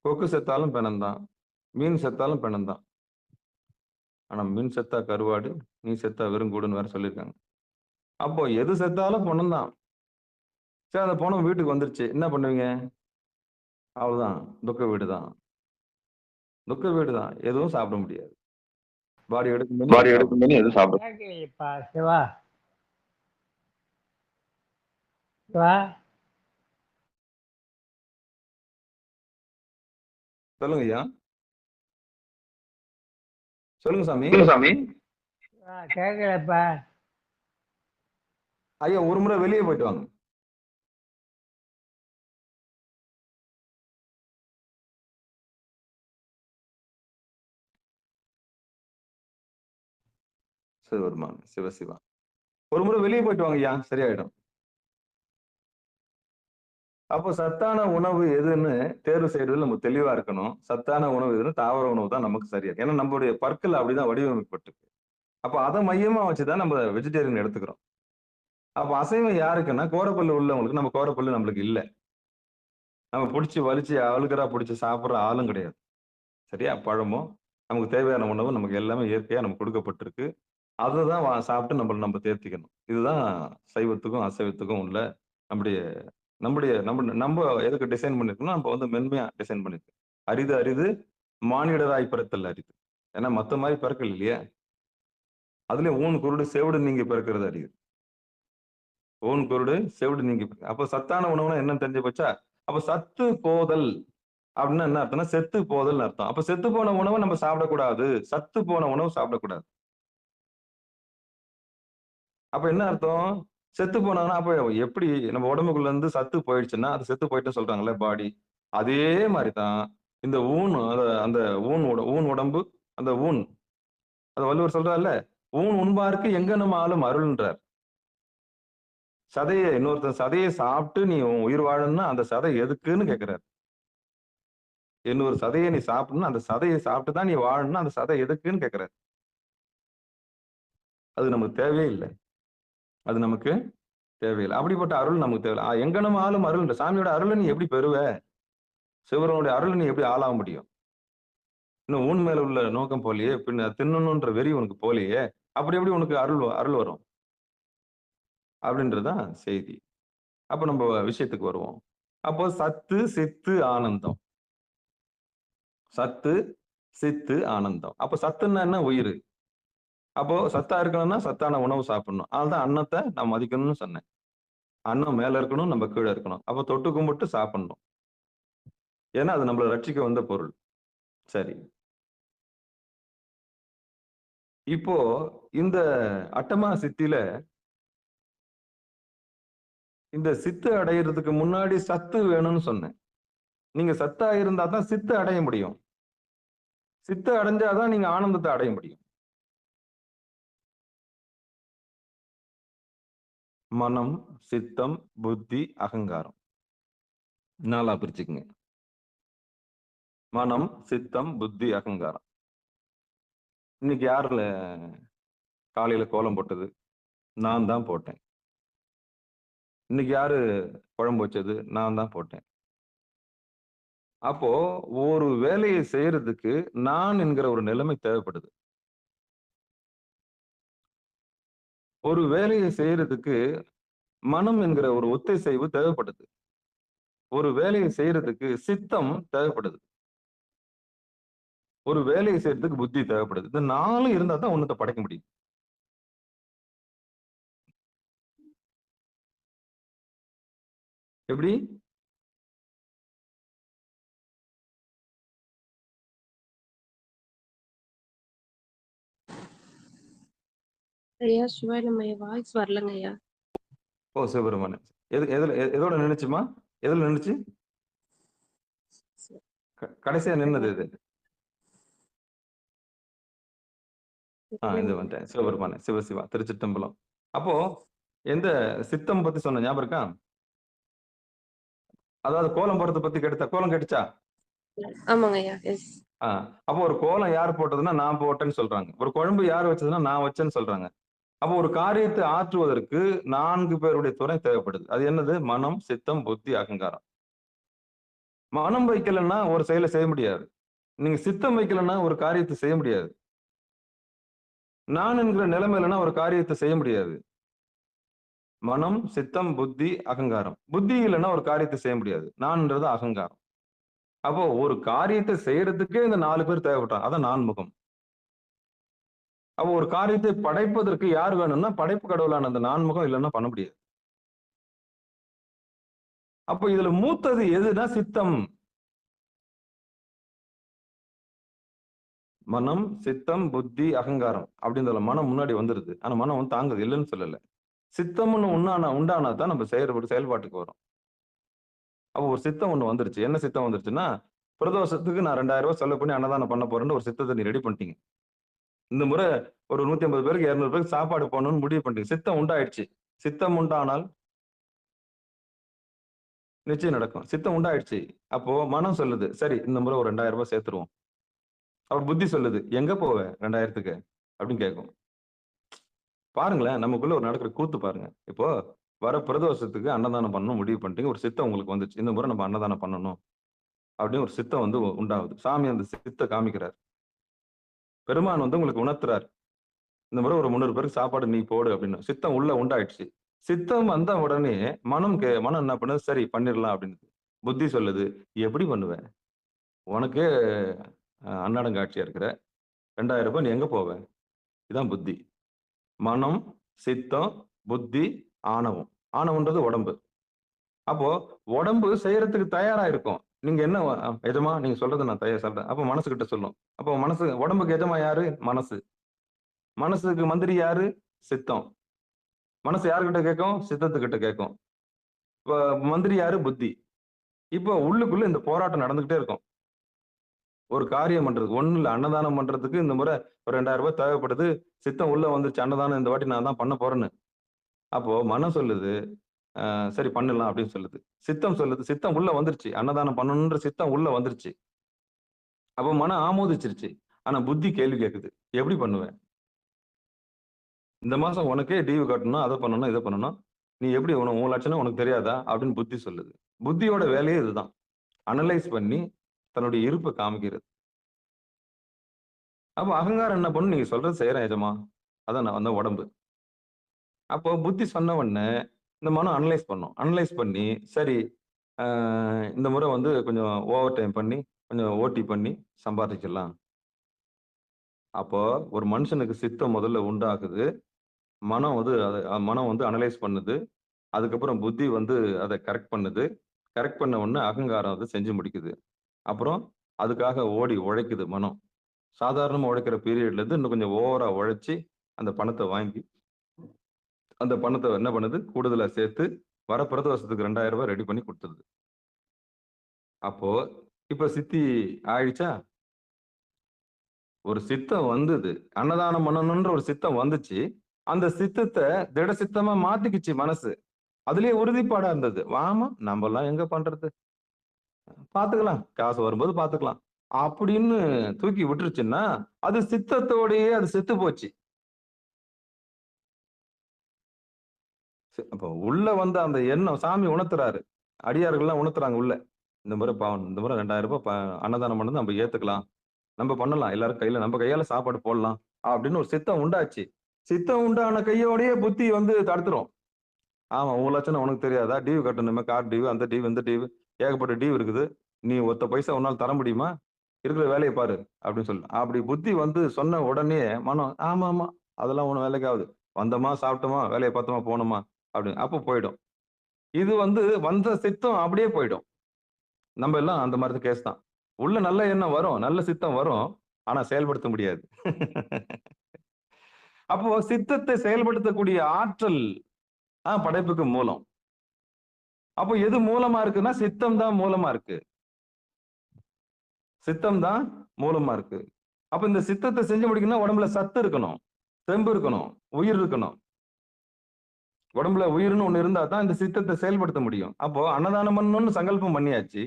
கொக்கு செத்தாலும் பிணம் தான். மீன் செத்தாலும் பிணம் தான். ஆனா மீன் செத்தா கருவாடு, நீ செத்தா வெறுங்கூடுன்னு வேற சொல்லியிருக்காங்க. அப்போ எது செத்தாலும் பிணம் தான். சரி அந்த பிணம் வீட்டுக்கு வந்துருச்சு. என்ன பண்ணுவீங்க? அவ்வளவுதான். துக்க வீடு தான். துக்க வீடு தான். எதுவும் சாப்பிட முடியாது. பாடி எடுக்கும் எதுவும் சாப்பிட கேட்கலையேப்பா சிவா. சிவா, சொல்லுங்க ஐயா. சொல்லுங்க சாமி. சிவா கேட்கலப்பா. ஐயா ஒரு முறை வெளியே போயிட்டு வாங்க. சிவபெருமான் சிவசிவா. ஒரு முறை வெளியே போயிட்டு வாங்க ஐயா. சரியாயிடும். அப்போ சத்தான உணவு எதுன்னு தேர்வு செய்யறதுல நம்ம தெளிவா இருக்கணும். சத்தான உணவு எதுன்னு தாவர உணவு தான் நமக்கு சரியா. ஏன்னா நம்மளுடைய பற்கள் அப்படிதான் வடிவமைக்கப்பட்டிருக்கு. அப்ப அதை மையமா வச்சுதான் நம்ம வெஜிடேரியன் எடுத்துக்கிறோம். அப்ப அசைவம் யாருக்குன்னா கோரப்பல்லு உள்ளவங்களுக்கு நம்ம கோரப்பல்லு நம்மளுக்கு இல்ல. நம்ம புடிச்சு வலிச்சு அழுகரா புடிச்சு சாப்பிடுற ஆளும் கிடையாது. சரியா? பழமோ நமக்கு தேவையான உணவு நமக்கு எல்லாமே இயற்கையா நமக்கு கொடுக்கப்பட்டிருக்கு. அததான் சாப்பிட்டு நம்ம தேர்த்திக்கணும். இதுதான் சைவத்துக்கும் அசைவத்துக்கும் உள்ள நம்முடைய நம்முடைய நம்ம நம்ம எதுக்கு டிசைன் பண்ணிருக்கோம்னா நம்ம வந்து மென்மையா டிசைன் பண்ணிருக்கோம். அரிது அரிது மானிடராய் பிறத்தல் அரிது. ஏன்னா மத்த மாதிரி பிறக்கல் இல்லையா? அதுலயும் ஊன் குருடு செவிடு நீங்க பிறக்கிறது அரிது. ஊன் குருடு செவிடு நீங்க அப்ப சத்தான உணவுனா என்னன்னு தெரிஞ்சு போச்சா? அப்ப சத்து போதல் அப்படின்னா என்ன அர்த்தம்னா செத்து போதல் அர்த்தம். அப்ப செத்து போன உணவை நம்ம சாப்பிடக்கூடாது. சத்து போன உணவு சாப்பிடக்கூடாது. அப்ப என்ன அர்த்தம்? செத்து போனாங்கன்னா அப்ப எப்படி நம்ம உடம்புக்குள்ள இருந்து சத்து போயிடுச்சுன்னா அது செத்து போயிட்டு சொல்றாங்கல்ல பாடி. அதே மாதிரிதான் இந்த ஊன் அந்த ஊன் உடம்பு அந்த ஊன், அது வள்ளுவர் சொல்றாருல்ல, ஊன் உண்பார்க்கு எங்கனம் ஆளும் அருள்ன்றார். இன்னொருத்தன் சதையை சாப்பிட்டு நீ உயிர் வாழணும்னா அந்த சதை எதுக்குன்னு கேட்கிறார். இன்னொரு சதையை நீ சாப்பிடணும், அந்த சதையை சாப்பிட்டு தான் நீ வாழணும்னா அந்த சதை எதுக்குன்னு கேட்கிறார். அது நமக்கு தேவையே இல்லை. அது நமக்கு தேவையில்லை. அப்படிப்பட்ட அருள் நமக்கு தேவையில்லை. எங்கனம் ஆளும் அருள், சாமியோட அருளை நீ எப்படி பெறுவ? சிவனுடைய அருளை நீ எப்படி ஆளாக முடியும்? இன்னும் ஊன் மேல உள்ள நோக்கம் போலையே, பின்ன தின்னணுன்ற வெறி உனக்கு போலையே, அப்படி எப்படி உனக்கு அருள் வரும்? அப்படின்றதுதான் செய்தி. அப்ப நம்ம விஷயத்துக்கு வருவோம். அப்போ சத்து, சித்து, ஆனந்தம். சத்து, சித்து, ஆனந்தம். அப்ப சத்துன்னா என்ன? உயிர். அப்போ சத்தா இருக்கணும்னா சத்தான உணவு சாப்பிடணும். அதனால்தான் அன்னத்தை நான் மதிக்கணும்னு சொன்னேன். அன்னம் மேல இருக்கணும், நம்ம கீழே இருக்கணும். அப்ப தொட்டு கும்பிட்டு சாப்பிடணும். ஏன்னா அது நம்மளை ரட்சிக்க வந்த பொருள். சரி, இப்போ இந்த அட்டமா சித்தியில இந்த சித்து அடையிறதுக்கு முன்னாடி சத்து வேணும்னு சொன்னேன். நீங்க சத்தா இருந்தா தான் சித்து அடைய முடியும். சித்து அடைஞ்சாதான் நீங்க ஆனந்தத்தை அடைய முடியும். மனம், சித்தம், புத்தி, அகங்காரம். நாலா பிரிச்சுக்குங்க. மனம், சித்தம், புத்தி, அகங்காரம். இன்னைக்கு யாருல காலையில கோலம் போட்டது? நான் தான் போட்டேன். இன்னைக்கு யாரு குழம்பு வச்சது? நான் தான் போட்டேன். அப்போ ஒரு வேலையை செய்யறதுக்கு நான் என்கிற ஒரு நிலைமை தேவைப்படுது. ஒரு வேலையை செய்யறதுக்கு மனம் என்கிற ஒரு ஒத்திசைவு தேவைப்படுது. ஒரு வேலையை செய்யறதுக்கு சித்தம் தேவைப்படுது. ஒரு வேலையை செய்யறதுக்கு புத்தி தேவைப்படுது. இந்த 4 இருந்தா தான் ஒன்னத்தை படைக்க முடியும். எப்படி? ஐயா சிவாய் நம்ம வாய்ஸ் வரலங்க ஐயா. ஓ சிவபெருமானே. எதோட நின்னுச்சுமா? எதுல நின்னுச்சு? கடைசியா நின்னது எது? இது வந்துட்டேன். சிவபெருமானே, சிவசிவா, திருச்சிற்றம்பலம். அப்போ எந்த சித்தம் பத்தி சொன்ன ஞாபகம் இருக்கா? அதாவது கோலம் போடுறத பத்தி கேட்டுச்சா? கோலம் கேட்டுச்சா? ஆமாங்க ஐயா. எஸ். அப்போ ஒரு கோலம் யார் போட்டதுன்னா நான் போட்டேன்னு சொல்றாங்க. ஒரு குழம்பு யார் வச்சதுன்னா நான் வச்சேன்னு சொல்றாங்க. அப்போ ஒரு காரியத்தை ஆற்றுவதற்கு 4 பேருடைய துணை தேவைப்படுது. அது என்னது? மனம், சித்தம், புத்தி, அகங்காரம். மனம் வைக்கலன்னா ஒரு செயலை செய்ய முடியாது. நீங்க சித்தம் வைக்கலன்னா ஒரு காரியத்தை செய்ய முடியாது. நான் என்கிற நிலைமையிலன்னா ஒரு காரியத்தை செய்ய முடியாது. மனம், சித்தம், புத்தி, அகங்காரம். புத்தி இல்லைன்னா ஒரு காரியத்தை செய்ய முடியாது. நான்ன்றது அகங்காரம். அப்போ ஒரு காரியத்தை செய்யறதுக்கே இந்த 4 பேர் தேவைப்பட்டான். அதான் நான்முகம். அப்போ ஒரு காரியத்தை படைப்பதற்கு யார் வேணும்னா படைப்பு கடவுளான அந்த நான்முகம் இல்லைன்னா பண்ண முடியாது. அப்போ இதுல மூத்தது எதுனா சித்தம். மனம், சித்தம், புத்தி, அகங்காரம் அப்படின்ற மனம் முன்னாடி வந்துருது. ஆனா மனம் வந்து தாங்குது, இல்லைன்னு சொல்லல. சித்தம்னு உண்டானா தான் நம்ம செயல்பாட்டுக்கு வரும். அப்போ ஒரு சித்தம் ஒண்ணு வந்துருச்சு. என்ன சித்தம் வந்துருச்சுன்னா, பிரதோஷத்துக்கு நான் 2000 ரூபாய் செலவு பண்ணி அன்னதானம் பண்ண போறேன்னு ஒரு சித்தத்தை நீ ரெடி பண்ணிட்டீங்க. இந்த முறை ஒரு 150 பேருக்கு 200 பேருக்கு சாப்பாடு போடணும்னு முடிவு பண்ணிட்டீங்க. சித்தம் உண்டாயிடுச்சு. சித்தம் உண்டானால் நிச்சயம் நடக்கும். சித்தம் உண்டாயிடுச்சு. அப்போ மனம் சொல்லுது, சரி இந்த முறை ஒரு 2000 ரூபாய் சேர்த்துருவோம். அவர் புத்தி சொல்லுது, எங்க போவ 2000த்துக்கு அப்படின்னு கேட்கும். பாருங்களேன், நமக்குள்ள ஒரு நடக்கிற கூத்து பாருங்க. இப்போ வர பிரதோஷத்துக்கு அன்னதானம் பண்ணணும் முடிவு பண்ணிட்டீங்க. ஒரு சித்தம் உங்களுக்கு வந்துச்சு. இந்த முறை நம்ம அன்னதானம் பண்ணணும் அப்படின்னு ஒரு சித்தம் வந்து உண்டாகுது. சாமி அந்த சித்தை காமிக்கிறார். பெருமான் வந்து உங்களுக்கு உணர்த்துறாரு. இந்த முறை ஒரு 300 பேருக்கு சாப்பாடு நீ போடு அப்படின்னு. சித்தம் உள்ள உண்டாயிடுச்சு. சித்தம் வந்த உடனே மனம் என்ன பண்ணுது? சரி பண்ணிடலாம் அப்படின்னு. புத்தி சொல்லுது, எப்படி பண்ணுவ? உனக்கே அன்னாடம் காட்சியா இருக்கிற 2000 ரூபாய் நீ எங்க போவ? இதான் புத்தி. மனம், சித்தம், புத்தி, ஆணவம். ஆணவம்ன்றது உடம்பு. அப்போ உடம்பு செய்யறதுக்கு தயாரா இருக்கும். நீங்க என்ன எஜமா நீங்க சொல்றது நான் சொல்றேன். அப்போ மனசு கிட்ட சொல்லும். அப்போ மனசு, உடம்புக்கு எஜமா யாரு? மனசு. மனசுக்கு மந்திரி யாரு? சித்தம். மனசு யாருக்கிட்ட கேட்கும்? சித்தத்துக்கிட்ட கேட்கும். இப்ப மந்திரி யாரு? புத்தி. இப்போ உள்ளுக்குள்ள இந்த போராட்டம் நடந்துகிட்டே இருக்கும். ஒரு காரியம் பண்றதுக்கு ஒண்ணும் இல்ல, அன்னதானம் பண்றதுக்கு இந்த முறை ஒரு 2000 ரூபாய் தேவைப்படுது. சித்தம் உள்ள வந்துருச்சு, அன்னதானம் இந்த வாட்டி நான் தான் பண்ண போறேன்னு. அப்போ மனம் சொல்லுது, சரி பண்ணலாம் அப்படின்னு சொல்லுது. சித்தம் சொல்லுது, சித்தம் உள்ள வந்துருச்சு, அன்னதானம் பண்ணணுன்ற சித்தம் உள்ள வந்துருச்சு. அப்போ மனம் ஆமோதிச்சிருச்சு. ஆனா புத்தி கேள்வி கேட்குது, எப்படி பண்ணுவேன்? இந்த மாசம் உனக்கே டியூ கட்டணும், அதை பண்ணணும், இதை பண்ணணும். நீ எப்படி உன் லட்சணம் உனக்கு தெரியாதா அப்படின்னு புத்தி சொல்லுது. புத்தியோட வேலையே இதுதான், அனலைஸ் பண்ணி தன்னுடைய இருப்பை காமிக்கிறது. அப்ப அகங்காரம் என்ன பண்ணும்? நீங்க சொல்றது செய்யறேன் எஜமா, அதான் நான் வந்த உடம்பு. அப்போ புத்தி சொன்ன உடனே இந்த மனம் அனலைஸ் பண்ணும். அனலைஸ் பண்ணி சரி, இந்த முறை வந்து கொஞ்சம் ஓவர் டைம் பண்ணி கொஞ்சம் ஓட்டி பண்ணி சம்பாதிச்சிடலாம். அப்போ ஒரு மனுஷனுக்கு சித்தம் முதல்ல உண்டாகுது. மனம் வந்து அனலைஸ் பண்ணுது. அதுக்கப்புறம் புத்தி வந்து அதை கரெக்ட் பண்ணுது. கரெக்ட் பண்ண உடனே அகங்காரம் அதை செஞ்சு முடிக்குது. அப்புறம் அதுக்காக ஓடி உழைக்குது மனம். சாதாரணமா உழைக்கிற பீரியட்ல இருந்து இன்னும் கொஞ்சம் ஓவரா உழைச்சி அந்த பணத்தை வாங்கி அந்த பணத்தை என்ன பண்ணுது? கூடுதலா சேர்த்து வர பிரதோஷத்துக்கு 2000 ரூபாய் ரெடி பண்ணி கொடுத்துருது. அப்போ இப்ப சித்தி ஆயிடுச்சா? ஒரு சித்தம் வந்தது, அன்னதானம் பண்ணணும்ன்ற ஒரு சித்தம் வந்துச்சு. அந்த சித்தத்தை திட சித்தமா மாத்திக்கிச்சு மனசு. அதுலயே உறுதிப்பாடா இருந்தது. ஆமா, நம்ம எல்லாம் எங்க பண்றது, பாத்துக்கலாம், காசு வரும்போது பாத்துக்கலாம் அப்படின்னு தூக்கி விட்டுருச்சுன்னா அது சித்தத்தோடயே அது செத்து போச்சு. அப்ப உள்ள வந்து அந்த எண்ணம் சாமி உணர்த்துறாரு, அடியார்கள்லாம் உணர்த்துறாங்க உள்ள. இந்த முறை பாவம், இந்த முறை 2000 ரூபாய் அன்னதானம் பண்ணது நம்ம ஏத்துக்கலாம், நம்ம பண்ணலாம், எல்லாரும் கையில நம்ம கையால சாப்பாடு போடலாம் அப்படின்னு ஒரு சித்தம் உண்டாச்சு. சித்தம் உண்டான கையோடயே புத்தி வந்து தடுத்துரும். ஆமா, உன் லட்சணம் உனக்கு தெரியாதா? டியூ கட்டணுமே, கார் டியூ, அந்த டியூ, இந்த டியூ, ஏகப்பட்ட டியூ இருக்குது. நீ ஒத்த பைசா உன்னால தர முடியுமா? இருக்கிற வேலையை பாரு அப்படின்னு சொல்லு. அப்படி புத்தி வந்து சொன்ன உடனே மனம் ஆமா ஆமா, அதெல்லாம் ஒண்ணு வேலைக்கு ஆகுது. வந்தோமா, சாப்பிட்டோமா, வேலையை பார்த்தோமா, போனோமா அப்படின்னு அப்போ போயிடும். இது வந்து வந்த சித்தம் அப்படியே போயிடும். நம்ம எல்லாம் அந்த மாதிரி கேஸ் தான். உள்ள நல்ல எண்ணம் வரும், நல்ல சித்தம் வரும், ஆனா செயல்படுத்த முடியாது. அப்போ சித்தத்தை செயல்படுத்தக்கூடிய ஆற்றல் படைப்புக்கு மூலம். அப்போ எது மூலமா இருக்குன்னா சித்தம் தான் மூலமா இருக்கு. சித்தம் தான் மூலமா இருக்கு. அப்ப இந்த சித்தத்தை செஞ்சு முடிக்கணும்னா உடம்புல சத்து இருக்கணும், தெம்பு இருக்கணும், உயிர் இருக்கணும். உடம்புல உயிர்னு ஒண்ணு இருந்தா தான் இந்த சித்தத்தை செயல்படுத்த முடியும். அப்போ அன்னதானம் பண்ணணும்னு சங்கல்பம் பண்ணியாச்சு.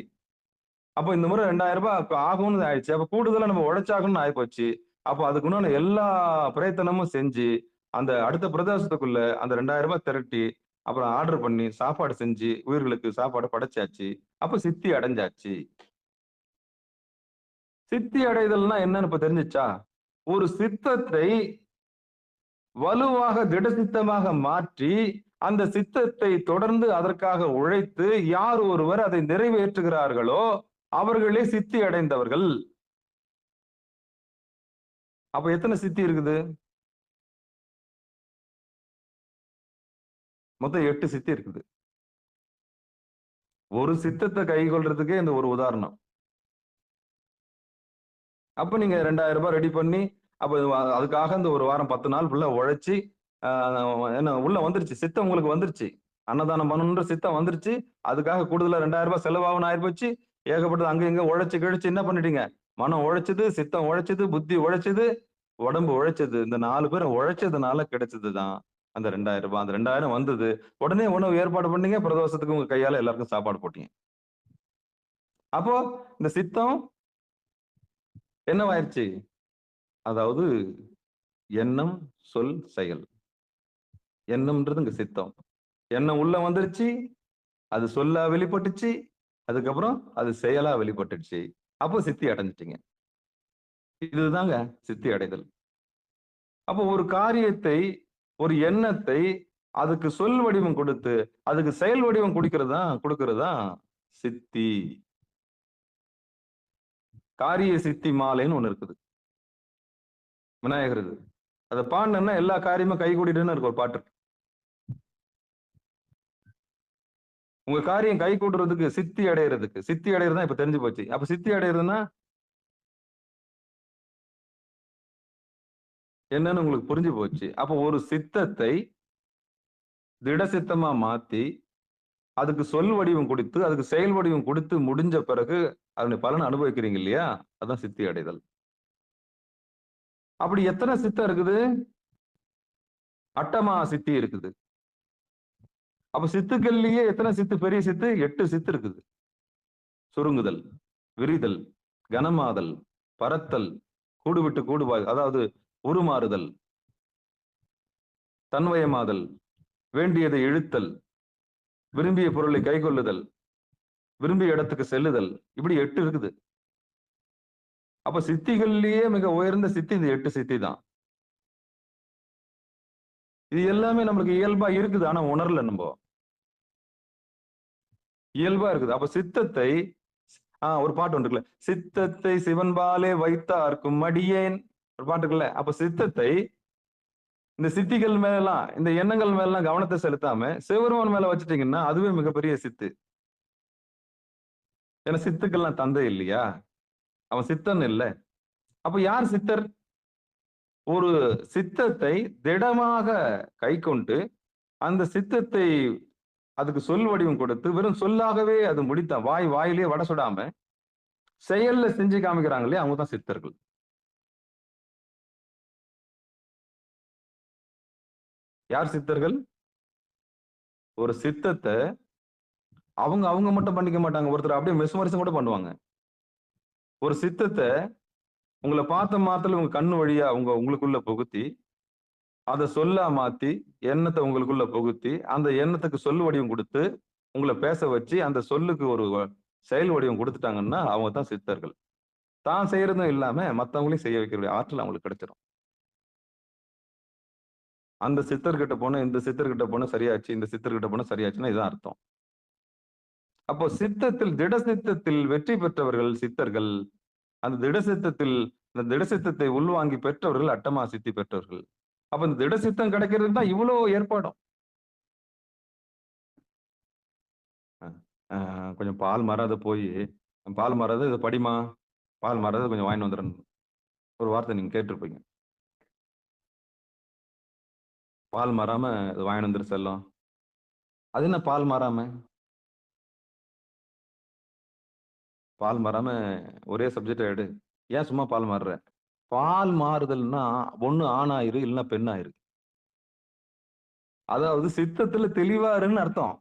அப்போ இந்த முறை 2000 ரூபாய் ஆகும்னு ஆயிடுச்சு. அப்ப கூடுதலா நம்ம உழைச்சாகணும்னு ஆயிப்போச்சு. அப்போ அதுக்கு உண்டான எல்லா பிரயத்தனமும் செஞ்சு அந்த அடுத்த பிரதேசத்துக்குள்ள அந்த 2000 ரூபாய் திரட்டி அப்புறம் ஆர்டர் பண்ணி சாப்பாடு செஞ்சு உயிர்களுக்கு சாப்பாடு படைச்சாச்சு. அப்ப சித்தி அடைஞ்சாச்சு. சித்தி அடைதல்னா என்னன்னு இப்ப தெரிஞ்சுச்சா? ஒரு சித்தத்தை வலுவாக திடசித்தமாக மாற்றி அந்த சித்தத்தை தொடர்ந்து அதற்காக உழைத்து யார் ஒருவர் அதை நிறைவேற்றுகிறார்களோ அவர்களே சித்தி அடைந்தவர்கள். அப்ப எத்தனை சித்தி இருக்குது? மொத்தம் 8 சித்தி இருக்குது. ஒரு சித்தத்தை கைக்கொள்றதுக்கே இந்த ஒரு உதாரணம். அப்ப நீங்க 2000 ரூபாய் ரெடி பண்ணி அப்ப அதுக்காக இந்த ஒரு வாரம் 10 நாள் ஃபுல்லா உழைச்சி என்ன உள்ள வந்துருச்சு, சித்தம் உங்களுக்கு வந்துருச்சு, அன்னதானம் பண்ணணுன்ற சித்தம் வந்துருச்சு. அதுக்காக கூடுதலா 2000 ரூபாய் செலவாகணும் ஆயிப்போச்சு. ஏகப்பட்டது அங்க இங்க உழைச்சு கிழிச்சு என்ன பண்ணிட்டீங்க? மனம் உழைச்சது, சித்தம் உழைச்சது, புத்தி உழைச்சது, உடம்பு உழைச்சது. இந்த 4 பேரும் உழைச்சதுனால கிடைச்சதுதான் அந்த 2000 ரூபாய். அந்த 2000 வந்தது. உடனே உணவு ஏற்பாடு பண்ணீங்க, பிரதோஷத்துக்கு உங்க கையால எல்லாருக்கும் சாப்பாடு போட்டீங்க. அப்போ இந்த சித்தம் என்னவாயிருச்சு? அதாவது எண்ணம், சொல், செயல். எண்ணம்ன்றது இங்க சித்தம். எண்ணம் உள்ள வந்துருச்சு, அது சொல்லா வெளிப்பட்டுச்சு, அதுக்கப்புறம் அது செயலா வெளிப்பட்டுச்சு. அப்போ சித்தி அடைஞ்சிட்டீங்க. இதுதாங்க சித்தி அடைதல். அப்போ ஒரு காரியத்தை, ஒரு எண்ணத்தை அதுக்கு சொல் வடிவம் கொடுத்து அதுக்கு செயல் வடிவம் கொடுக்கறதா சித்தி. காரிய சித்தி மாலைன்னு ஒண்ணு இருக்குது, விநாயகர். அதை பாடினா எல்லா காரியமும் கை கூடிடுன்னு இருக்கு ஒரு பாட்டு. உங்க காரியம் கை கூடுறதுக்கு, சித்தி அடைகிறதுக்கு, சித்தி அடைகிறதா இப்ப தெரிஞ்சு போச்சு. அப்ப சித்தி அடைகிறதுனா என்னன்னு உங்களுக்கு புரிஞ்சு போச்சு. அப்போ ஒரு சித்தத்தை திட சித்தமா மாத்தி அதுக்கு சொல் வடிவம் கொடுத்து அதுக்கு செயல் வடிவம் கொடுத்து முடிஞ்ச பிறகு அதனுடைய பலனை அனுபவிக்கிறீங்க இல்லையா, அதான் சித்தி அடைதல். அப்படி எத்தனை சித்தம் இருக்குது? அட்டமா சித்தி இருக்குது. அப்ப சித்துக்கள்லயே எத்தனை சித்து? பெரிய சித்து 8 சித்து இருக்குது. சுருங்குதல், விரிதல், கனமாதல், பரத்தல், கூடு விட்டு கூடுவாய், அதாவது உருமாறுதல், தன்வயமாதல், வேண்டியதை இழுத்தல், விரும்பிய பொருளை கைக்கொள்ளுதல், விரும்பிய இடத்துக்கு செல்லுதல், இப்படி 8 இருக்குது. அப்ப சித்திகள்லயே மிக உயர்ந்த சித்தி இந்த 8 சித்தி தான். இது எல்லாமே நம்மளுக்கு இயல்பா இருக்குது, ஆனா உணரல நம்ம. இயல்பா இருக்குது. அப்ப சித்தத்தை ஒரு பாட்டு ஒன்று இருக்குல்ல, சித்தத்தை சிவன்பாலே வைத்தார்க்கும் மடியேன், ஒரு பாட்டு இருக்குல்ல. அப்ப சித்தத்தை இந்த சித்திகள் மேலாம், இந்த எண்ணங்கள் மேலாம் கவனத்தை செலுத்தாம சிவருமான் மேல வச்சுட்டீங்கன்னா அதுவே மிகப்பெரிய சித்து. ஏன்னா சித்துக்கள்லாம் தந்தை இல்லையா, அவன் சித்தன் இல்லை. அப்ப யார் சித்தர்? ஒரு சித்தத்தை திடமாக கை கொண்டு அந்த சித்தத்தை அதுக்கு சொல் வடிவம் கொடுத்து வெறும் சொல்லாகவே அது முடித்த வாயிலே வட சுடாம செயல்ல செஞ்சு காமிக்கிறாங்க இல்லையா, அவங்க தான் சித்தர்கள். யார் சித்தர்கள்? ஒரு சித்தத்தை அவங்க மட்டும் பண்ணிக்க மாட்டாங்க, ஒருத்தர் அப்படியே மெஸ்மரிசம் கூட பண்ணுவாங்க. ஒரு சித்தத்தை உங்களை பார்த்த மாத்திரம் உங்க கண்ணு வழியா உங்களுக்குள்ள புகுத்தி அதை சொல்லா மாத்தி எண்ணத்தை உங்களுக்குள்ள புகுத்தி அந்த எண்ணத்துக்கு சொல் வடிவம் கொடுத்து உங்களை பேச வச்சு அந்த சொல்லுக்கு ஒரு செயல் வடிவம் கொடுத்துட்டாங்கன்னா அவங்க தான் சித்தர்கள். தான் செய்யறதும் இல்லாம மற்றவங்களையும் செய்ய வைக்கிற ஆற்றல் அவங்களுக்கு கிடைச்சிடும். அந்த சித்தர்கிட்ட போன இந்த சித்தர்கிட்ட போன சரியாச்சு, இந்த சித்தர்கிட்ட போன சரியாச்சுன்னா இதுதான் அர்த்தம். அப்போ சித்தத்தில் திட சித்தத்தில் வெற்றி பெற்றவர்கள் சித்தர்கள். அந்த திடசித்தத்தை உள்வாங்கி பெற்றவர்கள் அட்டமா சித்தி பெற்றவர்கள். அப்ப இந்த திடசித்தம் கிடைக்கிறது தான் இவ்வளவு ஏற்பாடும். கொஞ்சம் பால் மாறாத போய் பால் மாறாத இதை படிமா, பால் மாறாத கொஞ்சம் வாங்கிட்டு வந்துடணும் ஒரு வார்த்தை நீங்க கேட்டிருப்பீங்க. பால் மாறாம இது வாங்கிட்டு வந்துரு செல்லம். அது என்ன பால் மாறாம? பால் மாறாம ஒரே சப்ஜெக்ட் எடு, ஏன் சும்மா பால் மாறுற? பால் மாறுதல்னா ஒண்ணு ஆணாயிரு இல்லைன்னா பெண்ணாயிரு. அதாவது சித்தத்துல தெளிவாருன்னு அர்த்தம்.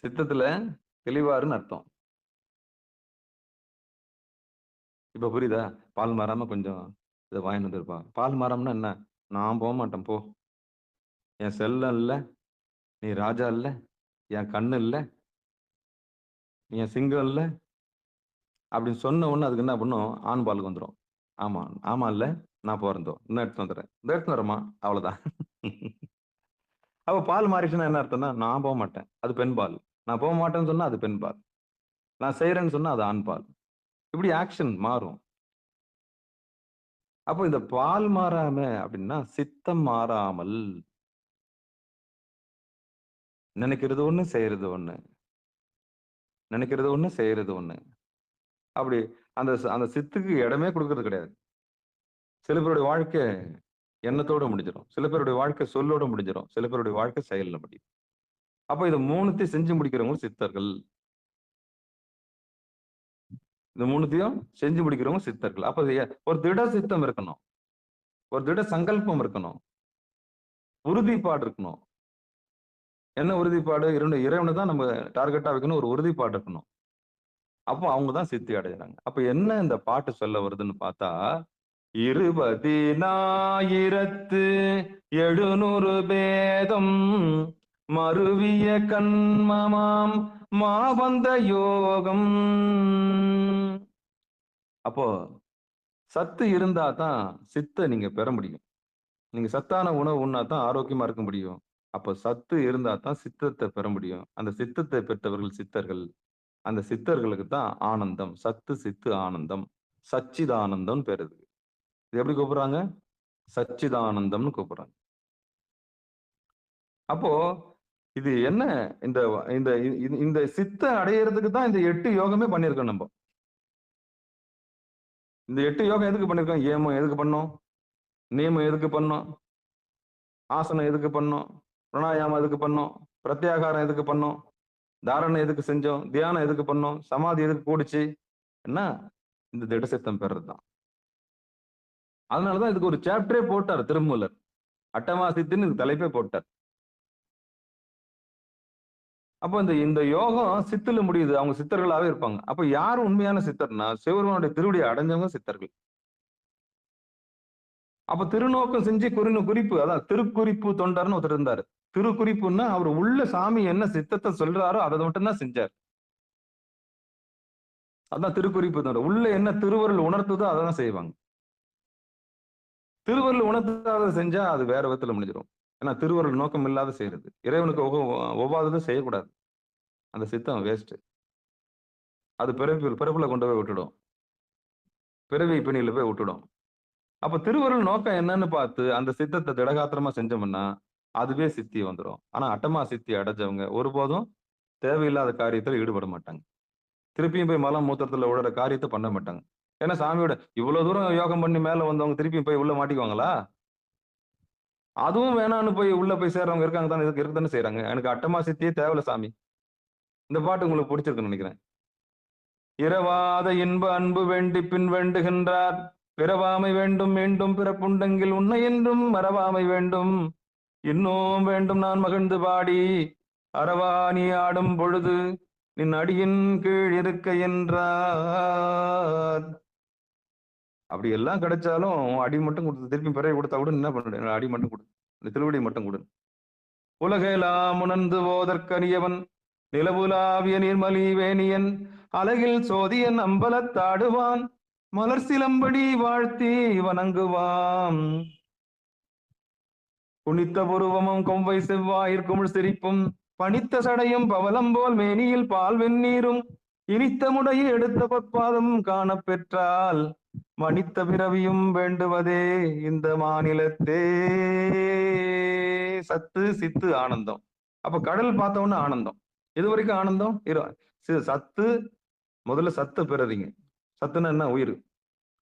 சித்தத்துல தெளிவாருன்னு அர்த்தம். இப்ப புரியுதா? பால் மாறாம கொஞ்சம் இதை வாங்கிட்டு வந்துருப்பா. பால் மாறாமன்னா என்ன? நான் போக மாட்டேன் போ, என் செல்லம் இல்ல, நீ ராஜா இல்ல, என் கண்ணு இல்ல, நீ என் சிங்கம் இல்ல அப்படின்னு சொன்ன உடனே அதுக்கு என்ன பண்ணும்? ஆண் பாலுக்கு வந்துடும். ஆமா ஆமா இல்ல, நான் போறந்தோ இன்னும் எடுத்து வந்துடுறேன், இந்த எடுத்து வரமா, அவ்வளவுதான். அப்ப பால் மாறிச்சுன்னா என்ன அர்த்தம்னா, நான் போக மாட்டேன், அது பெண் பால். நான் போக மாட்டேன்னு சொன்னா அது பெண் பால். நான் செய்யறேன்னு சொன்னா அது ஆண் பால். இப்படி ஆக்ஷன் மாறும். அப்போ இந்த பால் மாறாம அப்படின்னா சித்தம் மாறாமல், நினைக்கிறது ஒண்ணு செய்யறது ஒண்ணு, நினைக்கிறது ஒண்ணு செய்யறது ஒண்ணு. அப்படி அந்த அந்த சித்துக்கு இடமே கொடுக்கறது கிடையாது. சில பேருடைய வாழ்க்கை எண்ணத்தோட முடிஞ்சிடும், சில பேருடைய வாழ்க்கை சொல்லோட முடிஞ்சிடும், சில பேருடைய வாழ்க்கை செயல்ல முடியும். அப்ப இதை மூணுத்தையும் செஞ்சு முடிக்கிறவங்க சித்தர்கள். இந்த மூணுத்தையும் செஞ்சு முடிக்கிறவங்க சித்தர்கள். அப்ப ஒரு திட சித்தம் இருக்கணும், ஒரு திட சங்கல்பம் இருக்கணும், உறுதிப்பாடு இருக்கணும். என்ன உறுதிப்பாடு? இறைவனை தான் நம்ம டார்கெட்டா வைக்கணும், ஒரு உறுதிப்பாடு இருக்கணும். அப்போ அவங்கதான் சித்தி அடைகிறாங்க. அப்ப என்ன இந்த பாட்டு சொல்ல வருதுன்னு பார்த்தா, 20,700 பேதம் மருவிய கண்மமாம் மாவந்த யோகம். அப்போ சத்து இருந்தா தான் சித்தை நீங்க பெற முடியும். நீங்க சத்தான உணவு உண்ணா தான் ஆரோக்கியமா இருக்க முடியும். அப்ப சத்து இருந்தா தான் சித்தத்தை பெற முடியும். அந்த சித்தத்தை பெற்றவர்கள் சித்தர்கள். அந்த சித்தர்களுக்கு தான் ஆனந்தம். சத்து சித்து ஆனந்தம், சச்சிதானந்தம் பேரு. இது எப்படி கூப்பிடுறாங்க? சச்சிதானந்தம்னு கூப்பிடுறாங்க. அப்போ இது என்ன? இந்த இந்த இந்த சித்த அடையிறதுக்கு தான் இந்த 8 யோகமே பண்ணிருக்கோம் நம்ம. இந்த 8 யோகம் எதுக்கு பண்ணிருக்கோம்? ஏமம் எதுக்கு பண்ணோம்? நியமம் எதுக்கு பண்ணோம்? ஆசனம் எதுக்கு பண்ணோம்? பிராணாயாமம் எதுக்கு பண்ணோம்? பிரத்யாகாரம் எதுக்கு பண்ணோம்? தாரணை எதுக்கு செஞ்சோம், தியானம் எதுக்கு பண்ணோம், சமாதி எதுக்கு கூடுச்சு, என்ன இந்த திட சித்தம் பெறதுதான். அதனாலதான் இதுக்கு ஒரு சாப்டரே போட்டார் திருமூலர். அட்டமா சித்தின்னு இதுக்கு தலைப்பே போட்டார். அப்ப இந்த யோகம் சித்துல முடியுது. அவங்க சித்தர்களாவே இருப்பாங்க. அப்ப யார் உண்மையான சித்தர்னா சிவபெருமானுடைய திருவடியை அடைஞ்சவங்க சித்தர்கள். அப்ப திருநோக்கம் செஞ்சு குறிப்பு, அதான் திருக்குறிப்பு தொண்டர்னு ஒருத்தர் இருந்தாரு. திருக்குறிப்புன்னா அவர் உள்ள சாமி என்ன சித்தத்தை சொல்றாரோ அதை மட்டும்தான் செஞ்சார். அதான் திருக்குறிப்பு தொண்டர். உள்ள என்ன திருவருள் உணர்த்துதோ அதை தான் செய்வாங்க. திருவருள் உணர்த்தாத செஞ்சா அது வேற விதத்துல முடிஞ்சிடும். ஏன்னா திருவருள் நோக்கம் இல்லாத செய்யறது, இறைவனுக்கு ஒவ்வாததும் செய்யக்கூடாது. அந்த சித்தம் வேஸ்ட். அது பிறப்புல கொண்டு போய் விட்டுடும், பிறவி பிணியில போய் விட்டுடும். அப்ப திருவருள் நோக்கம் என்னன்னு பார்த்து அந்த சித்தத்தை திடகாத்திரமா செஞ்சோம்னா அதுவே சித்தி வந்துடும். ஆனா அட்டமா சித்தி அடைஞ்சவங்க ஒருபோதும் தேவையில்லாத காரியத்தில் ஈடுபட மாட்டாங்க. திருப்பியும் போய் மலம் மூத்திரத்துல விழுற காரியத்தை பண்ண மாட்டாங்க. ஏன்னா சாமியோட இவ்வளவு தூரம் யோகம் பண்ணி மேல வந்தவங்க திருப்பியும் போய் உள்ள மாட்டிக்குவாங்களா? அதுவும் வேணான்னு போய் உள்ள போய் சேர்றவங்க இருக்காங்க தானே, இதுக்கு இருக்குதானே செய்யறாங்க. எனக்கு அட்டமா சித்தியே தேவையில்ல சாமி. இந்த பாட்டு உங்களுக்கு பிடிச்சிருக்குன்னு நினைக்கிறேன். இரவாத இன்ப அன்பு வேண்டி பின் வேண்டுகின்றார், பிறவாமை வேண்டும் மீண்டும் பிறப்புண்டங்கில் உன்னை என்றும் மறவாமை வேண்டும், இன்னும் வேண்டும் நான் மகிழ்ந்து பாடி அறவா நீ ஆடும் பொழுது நின் அடியின் கீழ் இருக்க என்றார். அப்படி எல்லாம் கிடைச்சாலும் அடி மட்டும் கொடுத்து திருப்பி பிறகு கொடுத்தா கூட என்ன பண்ண, அடி மட்டும் கொடு, இந்த திருவடி மட்டும் கொடு. உலகெல்லாம் உணர்ந்து போதற்கரியவன் நிலவுலாவிய நீர்மலி வேணியன் அழகில் சோதியன் அம்பலத்தாடுவான் மலர் சிலம்படி வாழ்த்தி வணங்குவான். குனித்த புருவமும் கொம்பை செவ்வாயிற் குமிழ் சிரிப்பும் பனித்த சடையும் பவளம் போல் மேனியில் பால் வெந்நீரும் இனித்த முடைய எடுத்த பொற்பாதம் காண பெற்றால் மனித்த பிறவியும் வேண்டுவதே இந்த மாநிலத்தே. சத்து சித்து ஆனந்தம். அப்ப கடல் பார்த்தோம்னா ஆனந்தம். இது வரைக்கும் ஆனந்தம் சத்து. முதல்ல சத்தை பெறுறீங்க. சத்துன்னா என்ன? உயிர்.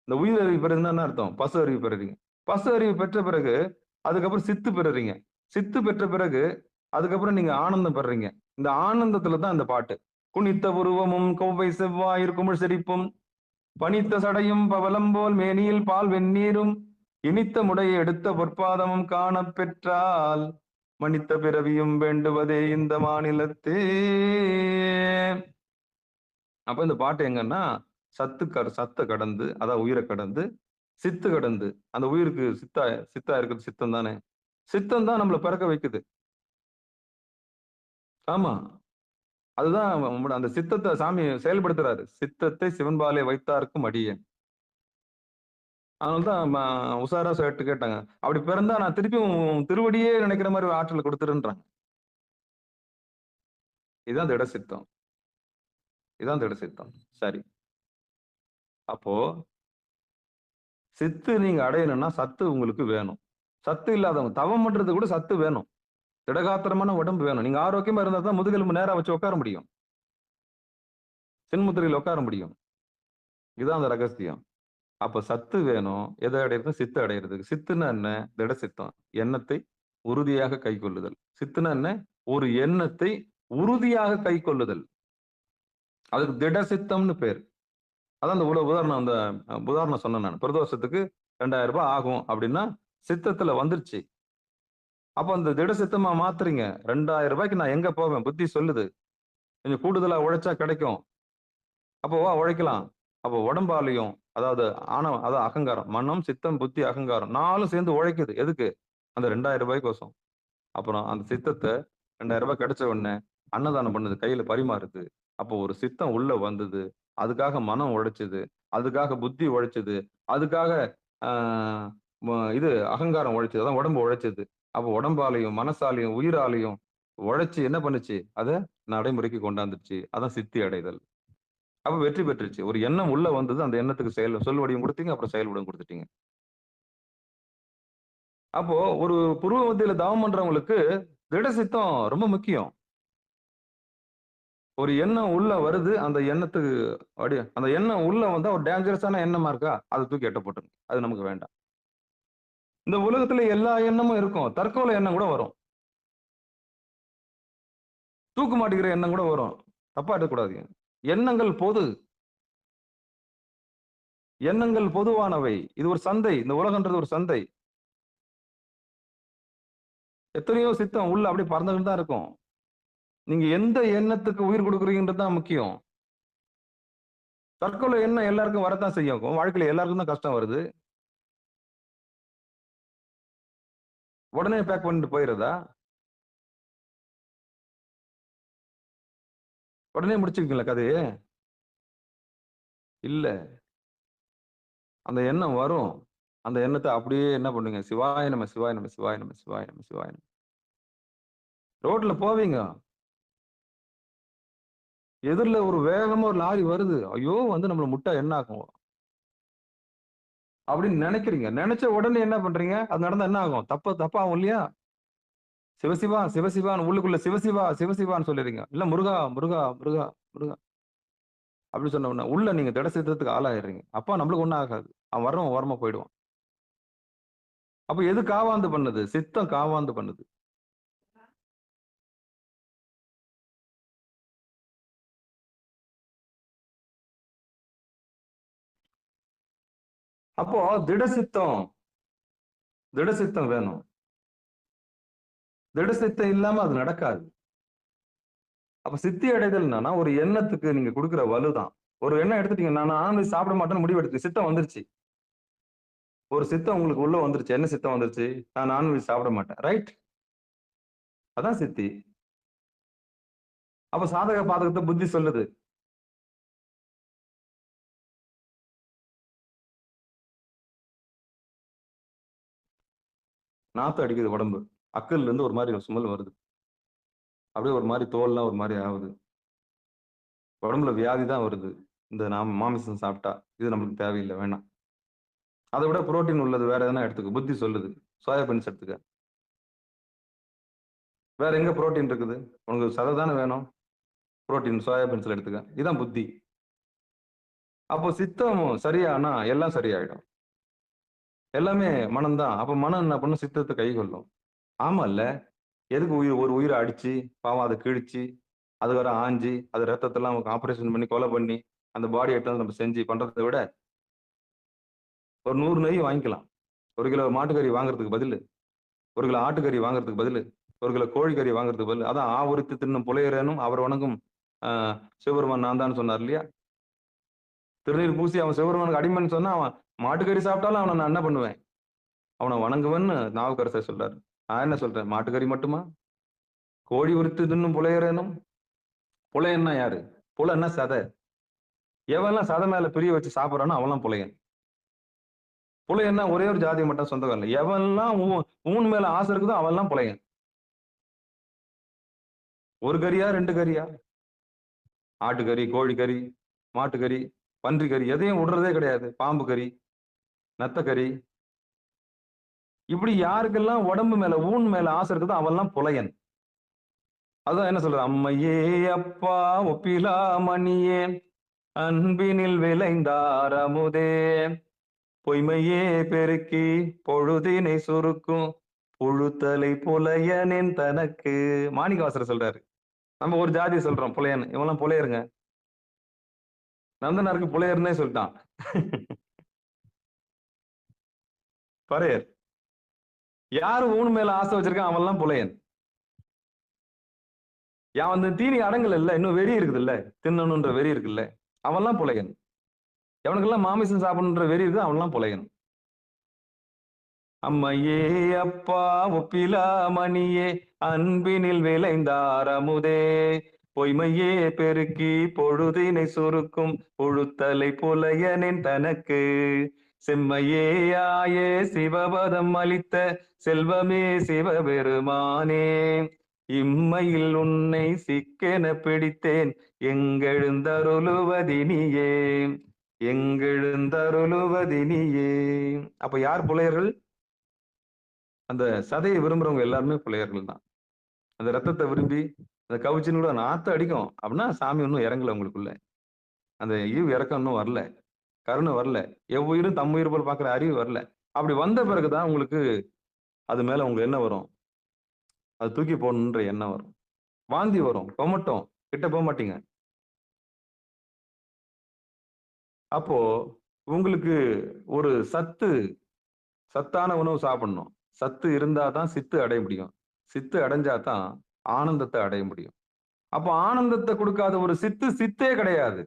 இந்த உயிர் அறிவு பெறுதுன்னா என்ன அர்த்தம்? பசு அறிவு பெறுறீங்க. பசு அறிவு பெற்ற பிறகு அதுக்கப்புறம் சித்து பெறுறீங்க. சித்து பெற்ற பிறகு அதுக்கப்புறம் நீங்க ஆனந்தம் பெறுறீங்க. இந்த ஆனந்தத்துலதான் இந்த பாட்டு. குனித்த உருவமும் கொவ்வை செவ்வாயிற் குமிழ் சிரிப்பும் பனித்த சடையும் பவளம் போல் மேனியில் பால் வெந்நீரும் இனித்த முடைய எடுத்த பொற்பாதமும் காண பெற்றால் மனித்த பிறவியும் வேண்டுவதே இந்த மாநிலத்தே. அப்ப இந்த பாட்டு எங்கன்னா சத்தை கடந்து, அதான் உயிரை கடந்து சித்து கடந்து, அந்த உயிருக்கு சித்தா இருக்கிறது சித்தம் தானே. சித்தம் தான் நம்மளை பிறக்க வைக்குது. ஆமா, அதுதான் அந்த சித்தத்தை சாமி செயல்படுத்துறாரு. சித்தத்தை சிவன்பாலே வைத்தாருக்கும் அடியேன். அதனால்தான் உசாரா சொல்லிட்டு கேட்டாங்க, அப்படி பிறந்தா நான் திருப்பியும் திருவடியே நினைக்கிற மாதிரி ஆற்றல் கொடுத்துருன்றாங்க. இதுதான் திட சித்தம். இதுதான் திட சித்தம். சரி, அப்போ சித்து நீங்க அடையணும்னா சத்து உங்களுக்கு வேணும். சத்து இல்லாதவங்க தவம் பண்றது கூட சத்து வேணும். திடகாத்திரமான உடம்பு வேணும். நீங்க ஆரோக்கியமா இருந்தா தான் முதுகெலும்பு நேரா வச்சு உட்கார முடியும், சின்முத்திரையில் உட்கார முடியும். இதுதான் அந்த ரகசியம். அப்ப சத்து வேணும். எதை அடையிறது? சித்து அடையிறதுக்கு. சித்துன்னா என்ன? திட சித்தம். எண்ணத்தை உறுதியாக கை கொள்ளுதல். சித்துனா என்ன? ஒரு எண்ணத்தை உறுதியாக கை கொள்ளுதல். அதுக்கு திட சித்தம்னு பேர். அதான் அந்த உதாரணம் சொன்னேன் நான். பிரதோஷத்துக்கு 2000 ரூபாய் ஆகும் அப்படின்னா சித்தத்துல வந்துருச்சு. அப்ப அந்த திட சித்தமா மாத்துறீங்க. 2000 ரூபாய்க்கு நான் எங்க போவேன்? புத்தி சொல்லுது கொஞ்சம் கூடுதலா உழைச்சா கிடைக்கும். அப்போ உழைக்கலாம். அப்போ உடம்பாலையும், அதாவது அதாவது அகங்காரம், மனம் சித்தம் புத்தி அகங்காரம் 4 சேர்ந்து உழைக்குது. எதுக்கு? அந்த 2000 ரூபாய்க்கோசம். அப்புறம் அந்த சித்தத்தை 2000 ரூபாய் கிடைச்ச உடனே அன்னதானம் பண்ணுது, கையில பரிமாறுது. அப்போ ஒரு சித்தம் உள்ள வந்தது, அதுக்காக மனம் உழைச்சது, அதுக்காக புத்தி உழைச்சது, அதுக்காக இது அகங்காரம் உழைச்சது, அதான் உடம்பு உழைச்சது. அப்போ உடம்பாலையும் மனசாலையும் உயிராலையும் உழைச்சு என்ன பண்ணுச்சு? அதை நடைமுறைக்கு கொண்டாந்துச்சு. அதான் சித்தி அடைதல். அப்ப வெற்றி பெற்றுச்சு. ஒரு எண்ணம் உள்ள வந்தது, அந்த எண்ணத்துக்கு சொல் வடிவம் கொடுத்தீங்க, அப்புறம் செயல் வடிவம் கொடுத்துட்டீங்க. அப்போ ஒரு புருவ மத்தியில தவம் பண்றவங்களுக்கு திட சித்தம் ரொம்ப முக்கியம். ஒரு எண்ணம் உள்ள வருது, அந்த எண்ணத்துக்கு அந்த எண்ணம் உள்ள வந்தா ஒரு டேஞ்சரஸான எண்ணமா இருக்கா, அதை தூக்கி எட்ட போட்டுருங்க. அது நமக்கு வேண்டாம். இந்த உலகத்துல எல்லா எண்ணமும் இருக்கும். தற்கொலை எண்ணம் கூட வரும். தூக்கு மாட்டிக்கிற எண்ணம் கூட வரும். தப்பா எடுக்கக்கூடாது. எண்ணங்கள் பொது. எண்ணங்கள் பொதுவானவை. இது ஒரு சந்தை. இந்த உலகன்றது ஒரு சந்தை. எத்தனையோ சித்தம் உள்ள அப்படியே பறந்துகிட்டு தான் இருக்கும். நீங்க எந்த எண்ணத்துக்கு உயிர் கொடுக்குறீங்கன்றது தான் முக்கியம். தற்கொலை எண்ணம் எல்லாருக்கும் வரத்தான் செய்யும். வாழ்க்கையில எல்லாருக்கும் தான் கஷ்டம் வருது. உடனே பேக் பண்ணிட்டு போயிடுறதா? உடனே முடிச்சுக்கீங்களா கதையே? இல்ல. அந்த எண்ணம் வரும். அந்த எண்ணத்தை அப்படியே என்ன பண்ணுங்க? சிவாய நம, சிவாய நம, சிவாய நம, சிவாய நம, சிவாய நம. ரோட்ல போவீங்க. எதிரில ஒரு வேகமா ஒரு லாரி வருது. ஐயோ! வந்து நம்மள முட்டா என்ன ஆகும்? அப்படின்னு நினைக்கிறீங்க. நினைச்ச உடனே என்ன பண்றீங்க? அது நடந்தா என்ன ஆகும்? தப்பாகும் இல்லையா? சிவசிவா, சிவசிவான்னு உள்ளுக்குள்ள சிவசிவா, சிவசிவான்னு சொல்லிடுறீங்க. இல்ல முருகா, முருகா, முருகா, முருகா. அப்படி சொன்ன உடனே உள்ள நீங்க திட சித்தத்துக்கு ஆளாயிடுறீங்க. அப்ப நம்மளுக்கு ஒண்ணும் ஆகாது. அவன் வரவன் ஓரமா போயிடுவான். அப்ப எது காவாந்து பண்ணுது? சித்தம் காவாந்து பண்ணுது. அப்போ திடசித்தம் வேணும். திடசித்தம் இல்லாம அது நடக்காது. அப்ப சித்தி அடைதல்னா ஒரு எண்ணத்துக்கு நீங்க கொடுக்குற வலுதான். ஒரு எண்ணம் எடுத்துட்டீங்க, நான் நான்வெஜ் சாப்பிட மாட்டேன்னு முடிவு எடுத்து சித்தம் வந்துருச்சு. ஒரு சித்தம் உங்களுக்கு உள்ள வந்துருச்சு. என்ன சித்தம் வந்துருச்சு? நான் நான்வெஜ் சாப்பிட மாட்டேன். ரைட்? அதான் சித்தி. அப்ப சாதக பாதகத்தை புத்தி சொல்லுது. நாத்தம் அடிக்குது உடம்பு. அக்கல்ல இருந்து ஒரு மாதிரி ஸ்மெல் வருது. அப்படியே ஒரு மாதிரி தோல்லாம் ஒரு மாதிரி ஆகுது. உடம்புல வியாதி தான் வருது. இந்த நாம மாமிசம் சாப்பிட்டா இது நம்மளுக்கு தேவையில்லை, வேணாம். அதை விட புரோட்டீன் உள்ளது வேற எதனா எடுத்துக்க. புத்தி சொல்லுது சோயாபீன்ஸ் எடுத்துக்க. வேற எங்க புரோட்டீன் இருக்குது? உனக்கு சதை தானே வேணும், புரோட்டீன் சோயாபீன்ஸ்ல எடுத்துக்க. இதுதான் புத்தி. அப்போ சித்தம் சரியானா எல்லாம் சரியாயிடும். எல்லாமே மனம்தான். அப்ப மனம் என்ன பண்ணும்? சித்தத்தை கை கொள்ளும். ஆமா இல்ல? எதுக்கு ஒரு உயிரை அடிச்சு பாவம் அதை கிழிச்சு அது வர ஆஞ்சி அது ரத்தத்தெல்லாம் ஆபரேஷன் பண்ணி கொலை பண்ணி அந்த பாடி எடுத்து நம்ம செஞ்சு பண்றதை விட ஒரு 100 நெய் வாங்கிக்கலாம். 1 கிலோ மாட்டுக்கறி வாங்குறதுக்கு பதில், 1 கிலோ ஆட்டுக்கறி வாங்குறதுக்கு பதில், 1 கிலோ கோழிக்கறி வாங்குறதுக்கு பதில். அதான் ஆவரித்து தின்னும் புலையரேனும் அவர் வணங்கும் சிவபெருமான் நான் தான் சொன்னார் இல்லையா? திருநீர் பூசி அவன் சிவபெருமானுக்கு அடிமைன்னு சொன்னா அவன் மாட்டுக்கறி சாப்பிட்டாலும் அவனை நான் என்ன பண்ணுவேன்? அவனை வணங்குவேன்னு நாவுக்கரசர் சொல்றாரு. நான் என்ன சொல்றேன்? மாட்டுக்கறி மட்டுமா? கோழி உரித்து தின்னும் புலையரேனும். புலையன்னா யாரு? புலன்னா சதை. எவெல்லாம் சதை மேல பிரிய வச்சு சாப்பிடறானோ அவன்லாம் புலையன். புலையன்னா ஒரே ஒரு ஜாதியை மட்டும் சொந்தம் இல்லை. எவன்லாம் ஊன் மேல ஆசை இருக்குதோ அவன்லாம் புலையன். ஒரு கறியா 2 கறியா? ஆட்டுக்கறி, கோழிக்கறி, மாட்டுக்கறி, பன்றி கறி எதையும் விடுறதே கிடையாது. பாம்பு கறி, நத்தக்கறி, இப்படி யாருக்கெல்லாம் உடம்பு மேல ஊன் மேல ஆசை இருக்குதோ அவன்லாம் புலையன். அதான் என்ன சொல்ற? அம்மையே அப்பா ஒப்பிலா மணியே அன்பினில் விளைந்தார் அமுதே பொய்மையே பெருக்கி பொழுதினை சுருக்கும் புழுத்தலை புலையனின் தனக்கு. மாணிக்கவாசகர் சொல்றாரு. நம்ம ஒரு ஜாதி சொல்றோம் புலையன். இவெல்லாம் புலையருங்க. நந்தனாருக்கு புலையர்னே சொல்லிட்டான். பரையர். யாரு ஊன் மேல ஆசை வச்சிருக்கான் அவன்லாம் புலையன். யான் வந்து தீனி அடங்கல இல்ல, இன்னும் வெறி இருக்குது இல்ல, தின்னணுன்ற வெறி இருக்குல்ல, அவன்லாம் புலையன். எவனுக்கெல்லாம் மாமிசம் சாப்பிடணுன்ற வெறி இருக்குது அவன்லாம் புலையன். அம்மையே அப்பா ஒப்பிலா மணியே அன்பினில் விளைந்தார் அமுதே பொய்மையே பெருக்கி பொழுதினை சுருக்கும் புழுத்தலை புலையனின் தனக்கு செம்மையே ஆயே சிவபதம் அளித்த செல்வமே சிவபெருமானே இம்மையில் உன்னை சிக்கென பிடித்தேன் எங்கெழுந்தருளுவதினியே எங்கெழுந்தருளுவதினியே. அப்ப யார் புலையர்கள்? அந்த சதையை விரும்புறவங்க எல்லாருமே புலையர்கள் தான். அந்த ரத்தத்தை விரும்பி அந்த கவுச்சின்னு கூட நாத்த அடிக்கும் அப்படின்னா சாமி ஒன்றும் இறங்கல உங்களுக்குள்ள. அந்த இறக்கம் இன்னும் வரல, கருணை வரல, எவ்வுயிரும் தம் உயிர் போல் பார்க்குற அறிவு வரல. அப்படி வந்த பிறகுதான் உங்களுக்கு அது மேல உங்களுக்கு என்ன வரும்? அது தூக்கி போடணுன்ற எண்ணம் வரும். வாந்தி வரும், கொமட்டும், கிட்ட போக மாட்டீங்க. அப்போ உங்களுக்கு ஒரு சத்தான உணவு சாப்பிடணும். சத்து இருந்தா தான் சித்து அடைய முடியும். சித்து அடைஞ்சா தான் ஆனந்தத்தை அடைய முடியும். அப்போ ஆனந்தத்தை கொடுக்காத ஒரு சித்தே கிடையாது.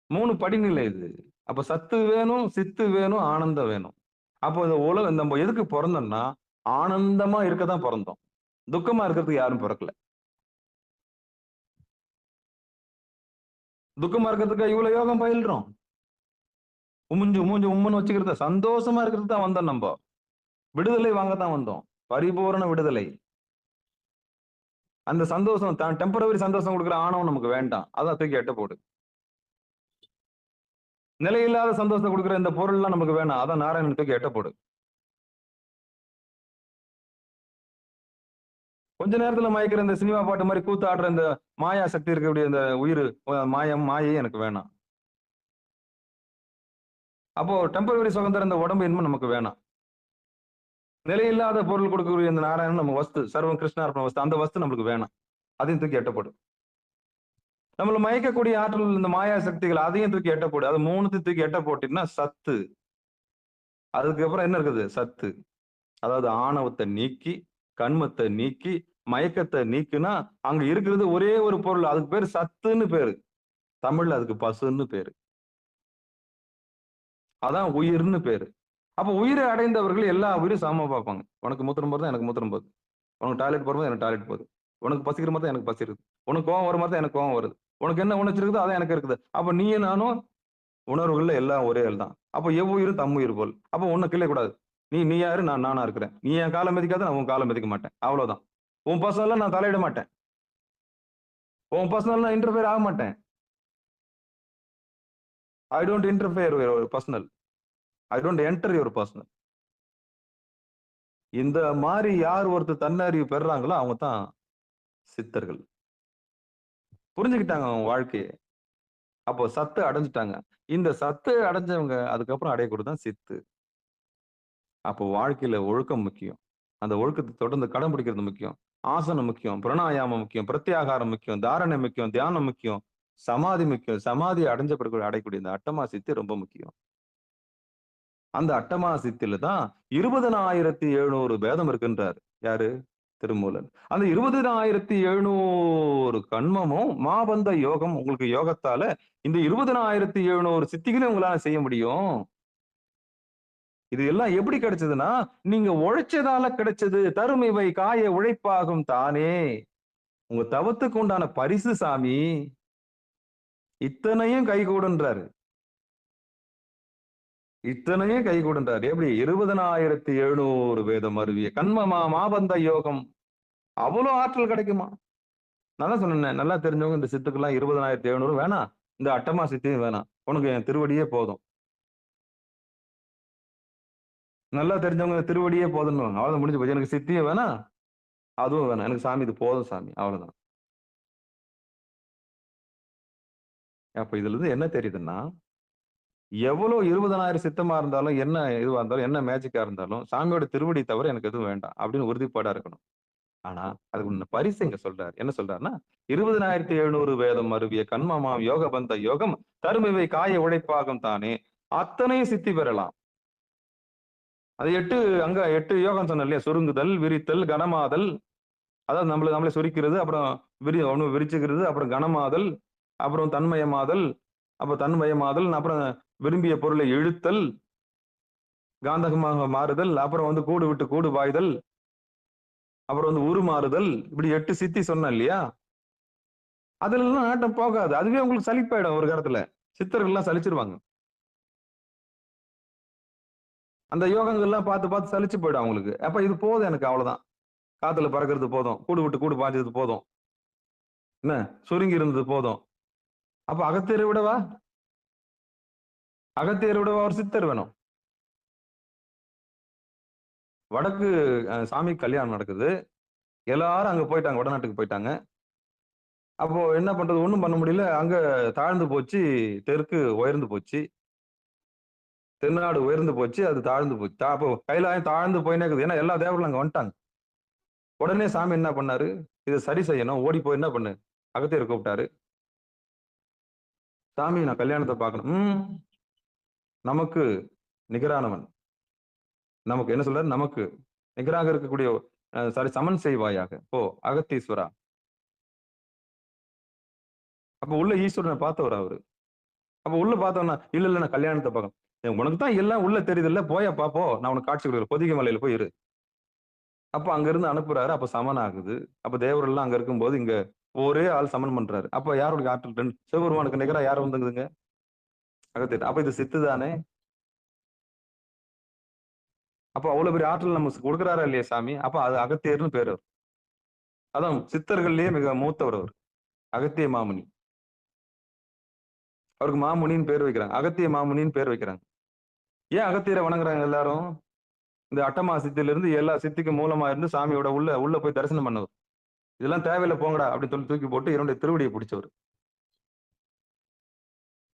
3 படிநிலை இது. அப்ப சத்து வேணும், சித்து வேணும், ஆனந்தம் வேணும். அப்போ இந்த உலகம் நம்ம எதுக்கு பொறந்தோம்னா, ஆனந்தமா இருக்க தான் பொறந்தோம். துக்கமா இருக்கிறதுக்கு யாரும் பிறக்கல. துக்கமா இருக்கிறதுக்கு இவ்வளவு யோகம் பயில்றோம். உம்முன்னு வச்சுக்கிறத சந்தோஷமா இருக்கிறது தான் வந்தோம். நம்ம விடுதலை வாங்கத்தான் வந்தோம். பரிபூரண விடுதலை. அந்த சந்தோஷம் டெம்பரவரி சந்தோஷம் கொடுக்குற ஆணவம் நமக்கு வேண்டாம். அதான் தூக்கி எட்ட போடு. நிலையில்லாத சந்தோஷத்தை கொடுக்குற இந்த பொருள்லாம் நமக்கு வேணாம். அதான் நாராயணன் தூக்கி எட்ட போடு. கொஞ்ச நேரத்துல மயக்கிற இந்த சினிமா பாட்டு மாதிரி கூத்தாடுற இந்த மாயா சக்தி இருக்கக்கூடிய இந்த உயிர் மாயை எனக்கு வேணாம். அப்போ டெம்பரவரி சுதந்திரம் இந்த உடம்பு இன்பம் நமக்கு வேணாம். நிலையில்லாத பொருள் கொடுக்கக்கூடிய இந்த நாராயணன் நம்ம வஸ்து, சர்வம் கிருஷ்ணார்ப்பண வஸ்து, அந்த வஸ்து நம்மளுக்கு வேணாம். அதையும் தூக்கி எட்டப்படும். நம்மள மயக்கக்கூடிய ஆற்றல் இந்த மாயா சக்திகள் அதையும் தூக்கி எட்ட போடு. அது 3த்தையும் தூக்கி எட்ட போட்டீங்கன்னா சத்து. அதுக்கப்புறம் என்ன இருக்குது? சத்து. அதாவது ஆணவத்தை நீக்கி, கண்மத்தை நீக்கி, மயக்கத்தை நீக்குனா அங்க இருக்கிறது ஒரே ஒரு பொருள். அதுக்கு பேரு சத்துன்னு பேரு. தமிழ்ல அதுக்கு பசுன்னு பேரு. அதான் உயிர்னு பேரு. அப்ப உயிரை அடைந்தவர்கள் எல்லா உயிரும் சமமா பார்ப்பாங்க. உனக்கு மூத்திரம் போறது எனக்கு மூத்திரம் போகுது, உனக்கு டாய்லெட் போறது எனக்கு டாய்லெட் போகுது, உனக்கு பசிக்கிற மாதிரி தான் எனக்கு பசி இருக்குது, உனக்கு கோவம் வர மாதிரி தான் எனக்கு கோவம் வருது, உனக்கு என்ன உணர்ச்சி இருக்குதோ அதான் எனக்கு இருக்குது. அப்ப நீயும் நானும் உணர்வுகள்ல எல்லாம் ஒரே ஆள் தான். அப்ப எவ்வுயிரும் தம்முயிர் போல். அப்ப உன்னை கிள்ள கூடாது. நீ யாரு, நானா இருக்கிறேன். நீ என் காலம் மிதிக்காத, நான் உன் காலம் மிதிக்க மாட்டேன். அவ்வளவுதான். உன் பர்சனல்ல நான் தலையிட மாட்டேன். உன் பர்சனல் நான் இன்டர்ஃபியர் ஆக மாட்டேன். I don't interfere your personal. I don't enter your personal. இந்த மாதிரி யார் ஒருத்தர் தன்னறிவு பெறாங்களோ அவங்க தான் சித்தர்கள். புரிஞ்சுக்கிட்டாங்க அவங்க வாழ்க்கையை. அப்போ சத்து அடைஞ்சிட்டாங்க. இந்த சத்து அடைஞ்சவங்க அதுக்கப்புறம் அடையக்கூடாது தான் சித்து. அப்போ வாழ்க்கையில ஒழுக்கம் முக்கியம். அந்த ஒழுக்கத்தை தொடர்ந்து கடைபிடிக்கிறது முக்கியம். ஆசனம் முக்கியம், பிராணாயாமம் முக்கியம், பிரத்யாகாரம் முக்கியம், தாரணை முக்கியம், தியானம் முக்கியம், சமாதி முக்கியம். சமாதி அடைஞ்ச பிறகு அடையக்கூடிய இந்த அட்டமா சித்தி ரொம்ப முக்கியம். அந்த அட்டமா சித்தில தான் 20,700 பேதம் இருக்குன்றார். யாரு? திருமூலன். அந்த 20,700 கண்மமும் மாபந்த யோகம். உங்களுக்கு யோகத்தால இந்த 20,700 சித்திகளையும் உங்களால செய்ய முடியும். இது எல்லாம் எப்படி கிடைச்சதுன்னா, நீங்க உழைச்சதால கிடைச்சது. தரும் இவை காய உழைப்பாகும் தானே. உங்க தவத்துக்கு உண்டான பரிசு சாமி. இத்தனையும் கைகூடுன்றாரு. இத்தனையும் கைகூடுன்றாரு. எப்படி? 20,700 வேதம் அருவிய கண்மமா மாபந்த யோகம். அவ்வளவு ஆற்றல் கிடைக்குமா? நல்லா சொன்னேன். நல்லா தெரிஞ்சவங்க இந்த சித்துக்கெல்லாம் 20,700 வேணாம், இந்த அட்டமா சித்தியும் வேணாம், உனக்கு என் திருவடியே போதும். நல்லா தெரிஞ்சவங்க திருவடியே போதும்னு அவ்வளவுதான், முடிஞ்சு போச்சு. எனக்கு சித்தியும் வேணாம், அதுவும் வேணாம், எனக்கு சாமி இது போதும் சாமி, அவ்வளவுதான். அப்ப இதுல இருந்து என்ன தெரியுதுன்னா, எவ்வளவு 20,000 சித்தமா இருந்தாலும், என்ன இதுவா இருந்தாலும், என்ன மேஜிக்கா இருந்தாலும், சாமியோட திருவடி தவிர எனக்கு எதுவும் வேண்டாம் அப்படின்னு உறுதிப்பாடா இருக்கணும். ஆனா அதுக்கு பரிசு இங்க சொல்றாரு. என்ன சொல்றாருன்னா, 20,700 வேதம் அருவிய கண்மமாம் யோகபந்த யோகம் தருமிவை காய உழைப்பாகும் தானே. அத்தனையும் சித்தி பெறலாம். அது 8 யோகம் சொன்ன இல்லையா? சுருங்குதல், விரித்தல், கனமாதல். அதாவது நம்மளே சுருக்கிறது, அப்புறம் ஒண்ணு விரிச்சுக்கிறது, அப்புறம் கனமாதல், அப்புறம் தன்மயமாதல், அப்புறம் தன்மயமாதல், அப்புறம் விரும்பிய பொருளை இழுத்தல், காந்தகமாக மாறுதல், அப்புறம் கூடு விட்டு கூடு பாய்தல், அப்புறம் உருமாறுதல். இப்படி 8 சித்தி சொன்ன இல்லையா? அதுல எல்லாம் நாட்டம் போகாது. அதுவே உங்களுக்கு சலிப்பாயிடும் ஒரு காலத்துல. சித்தர்கள் எல்லாம் சலிச்சிருவாங்க. அந்த யோகங்கள்லாம் பார்த்து சலிச்சு போயிடும் அவங்களுக்கு. அப்ப இது போதும் எனக்கு, அவ்வளவுதான். காத்துல பறக்கிறது போதும், கூடு விட்டு கூடு பாய்ஞ்சது போதும், என்ன சுருங்கி இருந்தது போதும். அப்ப அகத்தியரை விடவா ஒரு சித்தர் வேணும். வடக்கு சாமி கல்யாணம் நடக்குது. எல்லாரும் அங்க போயிட்டாங்க, வடநாட்டுக்கு போயிட்டாங்க. அப்போ என்ன பண்றது? ஒண்ணும் பண்ண முடியல. அங்க தாழ்ந்து போச்சு, தெற்கு உயர்ந்து போச்சு, தென்னாடு உயர்ந்து போச்சு, அது தாழ்ந்து போச்சு. அப்போ கைலாயம் தாழ்ந்து போயினே இருக்குது. ஏன்னா எல்லா தேவர்களும் அங்க வந்துட்டாங்க. உடனே சாமி என்ன பண்ணாரு, இதை சரி செய்யணும், ஓடி போய் என்ன பண்ணு, அகத்தியர் கூப்பிட்டாரு. சாமி நான் கல்யாணத்தை பார்க்கணும். நமக்கு நிகரானவன், நமக்கு என்ன சொல்றாரு, நமக்கு நிகராக இருக்கக்கூடிய சாரி சமன் செய்வாயாக போ அகத்தீஸ்வரா. அப்ப உள்ள ஈஸ்வரனை பார்த்தவர் அவரு. அப்ப உள்ள பார்த்தோம்னா இல்ல நான் கல்யாணத்தை பார்க்கணும். உனக்கு தான் எல்லாம் உள்ள தெரியுது இல்ல, போயா பாப்போ, நான் உனக்கு காட்சி கொடுக்குறேன், பொதிகை மலையில போய் இரு. அப்ப அங்க இருந்து அனுப்புறாரு. அப்ப சமன் ஆகுது. அப்ப தேவர் எல்லாம் அங்க இருக்கும்போது இங்க ஒரே ஆள் சமன் பண்றாரு. அப்ப யாருடைய ஆற்றல், சிவபெருமானுக்கு நிகரா யார் வந்துங்குதுங்க, அகத்தியர். அப்ப இது சித்து தானே. அப்ப அவ்வளவு பெரிய ஆற்றல் நமக்கு கொடுக்குறாரா இல்லையா சாமி. அப்ப அது அகத்தியர்னு பேர் அவர். அதான் சித்தர்கள்லயே மிக மூத்தவர் அவர், அகத்திய மாமுனி. அவருக்கு மாமுனின்னு பேர் வைக்கிறாங்க, அகத்திய மாமுனின்னு பேர் வைக்கிறாங்க. ஏன் அகத்தியரை வணங்குறாங்க எல்லாரும், இந்த அட்டமா சித்தில இருந்து எல்லா சித்திக்கும் மூலமா இருந்து சாமியோட உள்ள போய் தரிசனம் பண்ணவர். இதெல்லாம் தேவையில்லை போங்கடா அப்படின்னு சொல்லி தூக்கி போட்டு என்னுடைய திருவடியை பிடிச்சவர்,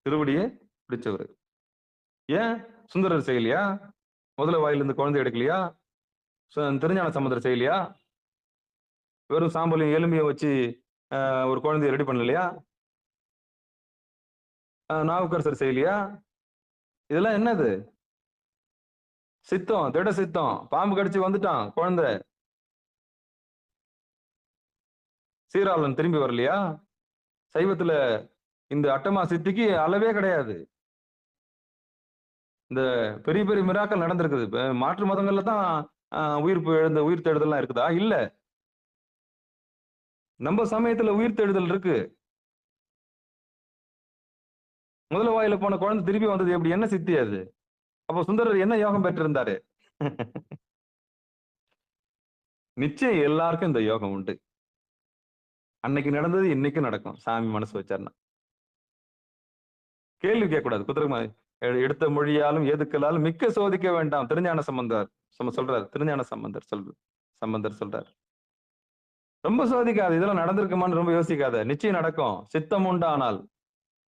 திருவடியை பிடிச்சவர். ஏன் சுந்தரர் செய்யலையா, முதல வாயிலிருந்து குழந்தை எடுக்கலையா, திருஞான சம்பந்தர் செய்யலையா, வெறும் சாம்பலையும் எலும்பியை வச்சு ஒரு குழந்தைய ரெடி பண்ணலையா, நாவுக்கரசர் செய்யலையா. இதெல்லாம் என்னது, சித்தம், திட சித்தம். பாம்பு கடிச்சு வந்துட்டான் குழந்தை, சீராளன் திரும்பி வரலையா. சைவத்துல இந்த அட்டமா சித்திக்கு அளவே கிடையாது. இந்த பெரிய பெரிய மிராக்கள் நடந்திருக்குது. மாற்று மதங்கள்ல தான் உயிர் தேடுதல்லாம் இருக்குதா, இல்ல. நம்ம சமயத்துல உயிர் தேடுதல் இருக்கு. முதல வாயில போன குழந்தை திருப்பி வந்தது எப்படி, என்ன சித்தி அது. அப்ப சுந்தரர் என்ன யோகம் பெற்றிருந்தாரு. நிச்சயம் எல்லாருக்கும் இந்த யோகம் உண்டு. அன்னைக்கு நடந்தது இன்னைக்கு நடக்கும், சாமி மனசு வச்சாருன்னா. கேள்வி கேட்கக்கூடாது. குதிரை எடுத்த மொழியாலும் எதுக்கலாலும் மிக்க சோதிக்க வேண்டாம், திருஞான சம்பந்தர் சொல்றாரு. திருஞான சம்பந்தர் சொல்றாரு, ரொம்ப சோதிக்காது. இதெல்லாம் நடந்திருக்குமான்னு ரொம்ப யோசிக்காத, நிச்சயம் நடக்கும். சித்தம் உண்டானால்,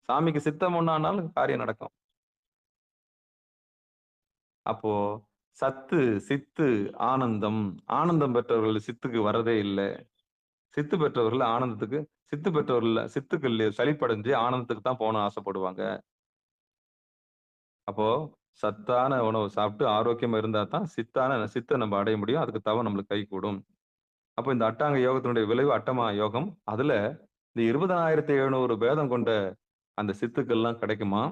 சாமிக்கு சித்தம் உண்டானால் காரியம் நடக்கும். அப்போ சத்து, சித்து, ஆனந்தம். ஆனந்தம் பெற்றவர்கள் சித்துக்கு வரதே இல்லை. சித்து பெற்றவர்கள் ஆனந்தத்துக்கு, சித்து பெற்றவர்கள் சித்துக்கு சளிப்படைஞ்சு ஆனந்தத்துக்கு தான் போன ஆசைப்படுவாங்க. அப்போ சத்தான உணவு சாப்பிட்டு ஆரோக்கியமா இருந்தா தான் சித்தை நம்ம அடைய முடியும். அதுக்கு தவம் நம்மளுக்கு கை கூடும். அப்போ இந்த அட்டாங்க யோகத்தினுடைய விளைவு அட்டமா யோகம். அதுல இந்த 20,700 பேதம் கொண்ட அந்த சித்துக்கள்லாம் கிடைக்குமா.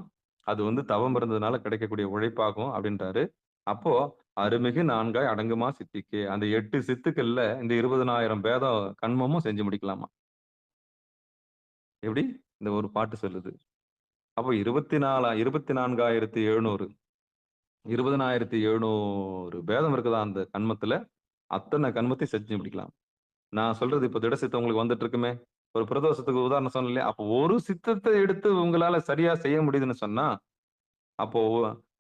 அது தவம் இருந்ததுனால கிடைக்கக்கூடிய உழைப்பாகும் அப்படின்றாரு. அப்போ அருமிகு 4 அடங்குமா சித்திக்கு. அந்த 8 சித்துக்கள்ல இந்த 20,000 பேதம் கண்மமும் செஞ்சு முடிக்கலாமா. எப்படி இந்த ஒரு பாட்டு சொல்லுது. அப்போ 24,700 20,700 பேதம் இருக்குதா அந்த கண்மத்துல. அத்தனை கண்மத்தை செஞ்சு முடிக்கலாம். நான் சொல்றது இப்ப திட சித்தம் உங்களுக்கு வந்துட்டு இருக்குமே. ஒரு பிரதோஷத்துக்கு உதாரணம் சொன்னேன். அப்போ ஒரு சித்தத்தை எடுத்து உங்களால சரியா செய்ய முடியுதுன்னு சொன்னா, அப்போ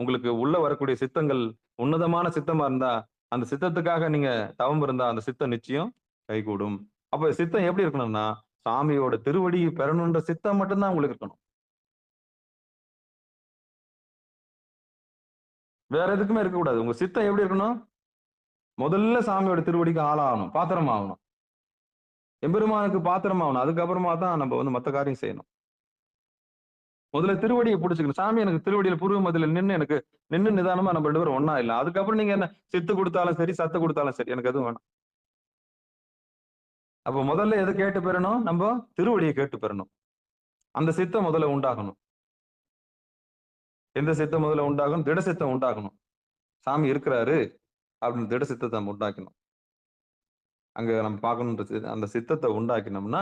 உங்களுக்கு உள்ள வரக்கூடிய சித்தங்கள் உன்னதமான சித்தமா இருந்தா, அந்த சித்தத்துக்காக நீங்க தவம் இருந்தா அந்த சித்தம் நிச்சயம் கைகூடும். அப்ப சித்தம் எப்படி இருக்கணும்னா, சாமியோட திருவடி பெறணுன்ற சித்தம் மட்டும்தான் உங்களுக்கு இருக்கணும். வேற எதுக்குமே இருக்கக்கூடாது. உங்க சித்தம் எப்படி இருக்கணும், முதல்ல சாமியோட திருவடிக்கு ஆளாகணும், பாத்திரம் ஆகணும், எம்பெருமானுக்கு பாத்திரம் ஆகணும். அதுக்கப்புறமா தான் நம்ம மத்த காரியம் செய்யணும். முதல்ல திருவடியை பிடிச்சுக்கணும். சாமி எனக்கு திருவடியில புருவ மதில நின்னு நிதானமா நம்ம 2 பேரும் ஒன்னா இல்ல. அதுக்கப்புறம் நீங்க என்ன சித்து கொடுத்தாலும் சரி, சத்து கொடுத்தாலும் சரி, எனக்கு எதுவும் வேணாம். அப்ப முதல்ல எதை கேட்டு பெறணும், நம்ம திருவடியை கேட்டு பெறணும். அந்த சித்தம் முதல்ல உண்டாகணும். எந்த சித்தம் முதல்ல உண்டாகணும், திட சித்தம் உண்டாகணும். சாமி இருக்கிறாரு அப்படின்னு திட சித்தத்தை நம்ம உண்டாக்கணும். அங்க நம்ம பார்க்கணுன்ற அந்த சித்தத்தை உண்டாக்கினோம்னா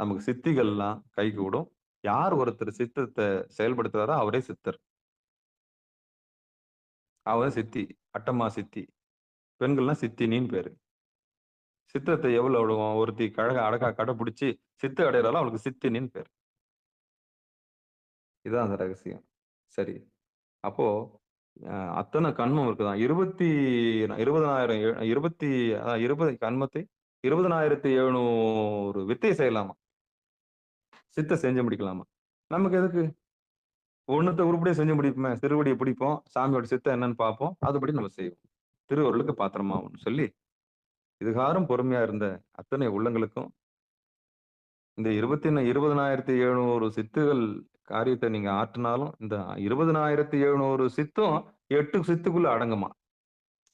நமக்கு சித்திகள்லாம் கைகூடும். யார் ஒருத்தர் சித்தத்தை செயல்படுத்துறாரோ அவரே சித்தர், அவரே சித்தி, அட்டமா சித்தி. பெண்கள்லாம் சித்தினின்னு பேரு. சித்தத்தை எவ்வளவு ஒருத்தி அழகா கடைபிடிச்சு சித்து அடைகிறாலும் அவளுக்கு சித்தினின்னு பேரு. இதுதான் அந்த ரகசியம். சரி, அப்போ அத்தனை கண்மம் இருக்குதான். 20 கண்மத்தை 20,700 வித்தை செய்யலாமா, சித்த செஞ்சு முடிக்கலாமா. நமக்கு எதுக்கு, ஒண்ணுத்த உருப்படியே செஞ்சு முடிப்போமே. திருவடியை பிடிப்போம், சாமியோட சித்தம் என்னன்னு பார்ப்போம், அதுபடி நம்ம செய்வோம். திருவருளுக்கு பாத்திரமாகும் சொல்லி இதுகாரும் பொறுமையா இருந்த அத்தனை உள்ளங்களுக்கும் இந்த 20,700 சித்துகள் காரியத்தை நீங்க ஆற்றினாலும் இந்த 20,700 சித்தும் 8 சித்துக்குள்ள அடங்குமா.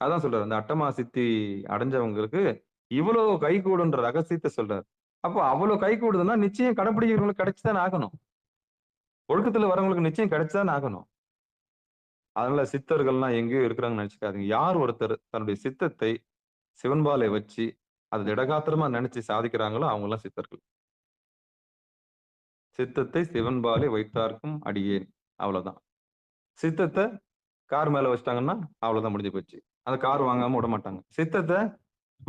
அதான் சொல்றாரு. அந்த அட்டமா சித்தி அடைஞ்சவங்களுக்கு இவ்வளவு கை கூடுன்ற ரகசியத்தை சொல்றாரு. அப்போ அவ்வளவு கை கூடுதுன்னா நிச்சயம் கடைப்பிடிக்கிறவங்களுக்கு கிடைச்சுதான் ஆகணும். ஒழுக்கத்துல வரவங்களுக்கு நிச்சயம் கிடைச்சுதான் ஆகணும். அதனால சித்தர்கள்லாம் எங்கேயோ இருக்கிறாங்கன்னு நினைச்சுக்காதீங்க. யார் ஒருத்தர் தன்னுடைய சித்தத்தை சிவன்பாலை வச்சு அது திடகாத்திரமா நினைச்சு சாதிக்கிறாங்களோ அவங்க எல்லாம் சித்தர்கள். சித்தத்தை சிவன்பாலை வைத்தார்க்கும் அடியேன். அவ்வளவுதான். சித்தத்தை கார் மேல வச்சிட்டாங்கன்னா அவ்வளவுதான், முடிஞ்சு போச்சு. அந்த கார் வாங்காம விட மாட்டாங்க. சித்தத்தை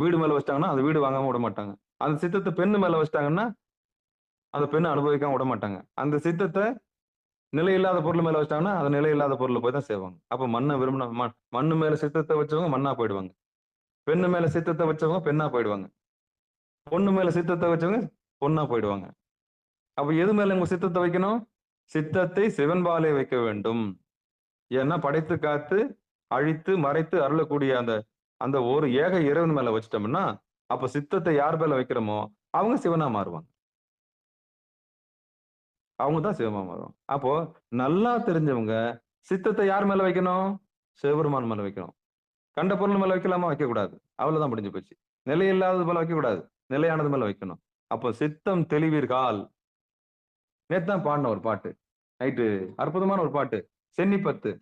வீடு மேல வச்சிட்டாங்கன்னா அந்த வீடு வாங்காம விட மாட்டாங்க. அந்த சித்தத்தை பெண்ணு மேல வச்சிட்டாங்கன்னா அந்த பெண்ணை அனுபவிக்காம விட மாட்டாங்க. அந்த சித்தத்தை நிலையில்லாத பொருள் மேல வச்சிட்டாங்கன்னா அந்த நிலையில்லாத பொருளை போய் தான் செய்வாங்க. அப்ப மண்ணை விரும்பின மண்ணு மேல சித்தத்தை வச்சவங்க மண்ணா போயிடுவாங்க. பெண்ணு மேல சித்தத்தை வச்சவங்க பெண்ணா போயிடுவாங்க. பொண்ணு மேல சித்தத்தை வச்சவங்க பொண்ணா போயிடுவாங்க. அப்ப எது மேல உங்க சித்தத்தை வைக்கணும்? சித்தத்தை சிவன்பாலே வைக்க வேண்டும். ஏன்னா படைத்து காத்து அழித்து மறைத்து அருளக்கூடிய அந்த அந்த ஒரு ஏக இறைவன் மேல வச்சிட்டோம்னா அப்ப சித்தத்தை யார் மேல வைக்கிறோமோ அவங்க சிவனா மாறுவாங்க. அவங்க தான் சிவமா மாறுவாங்க. அப்போ நல்லா தெரிஞ்சவங்க சித்தத்தை யார் மேல வைக்கணும்? சிவபெருமான் மேல வைக்கணும். கண்ட பொருள் மேல வைக்கலாமா? வைக்க கூடாது. அவ்வளவுதான், முடிஞ்சு போச்சு. நிலையில்லாதது மேல வைக்க கூடாது, நிலையானது மேல வைக்கணும். அப்போ சித்தம் தெளிவீர்கால். நேத்து தான் பாடின ஒரு பாட்டு, நைட்டு அற்புதமான ஒரு பாட்டு, சென்னிப்பத்து,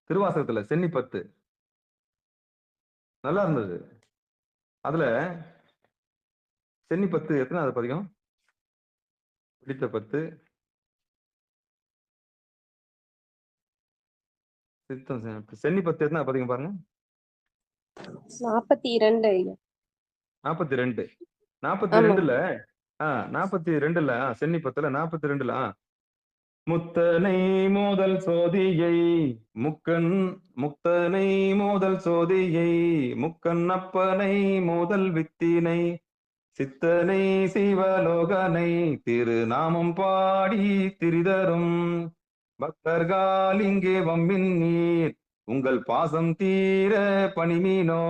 திருவாசகத்துல சென்னிப்பத்து நல்லா இருந்தது. அதுல சென்னிப்பத்து எத்தனாவது பதிகம்? பிடித்த பத்து சித்தம் சென்னிப்பத்து எத்தனாவது பதிகம் பாருங்க. 42 ஐயா. 42. ஆமா. 42ல 42ல சென்னிப்பத்துல 42ல முத்தனை மோதல் சோதியை முத்தனை மோதல் சோதியை முக்கன் அப்பனை மோதல் வித்தினை சித்தனை சிவலோகனை திருநாமம் பாடி திரிதரும் பக்தர்கள் இங்கே வம்பின் நீர் உங்கள் பாசம் தீர பணிமீனோ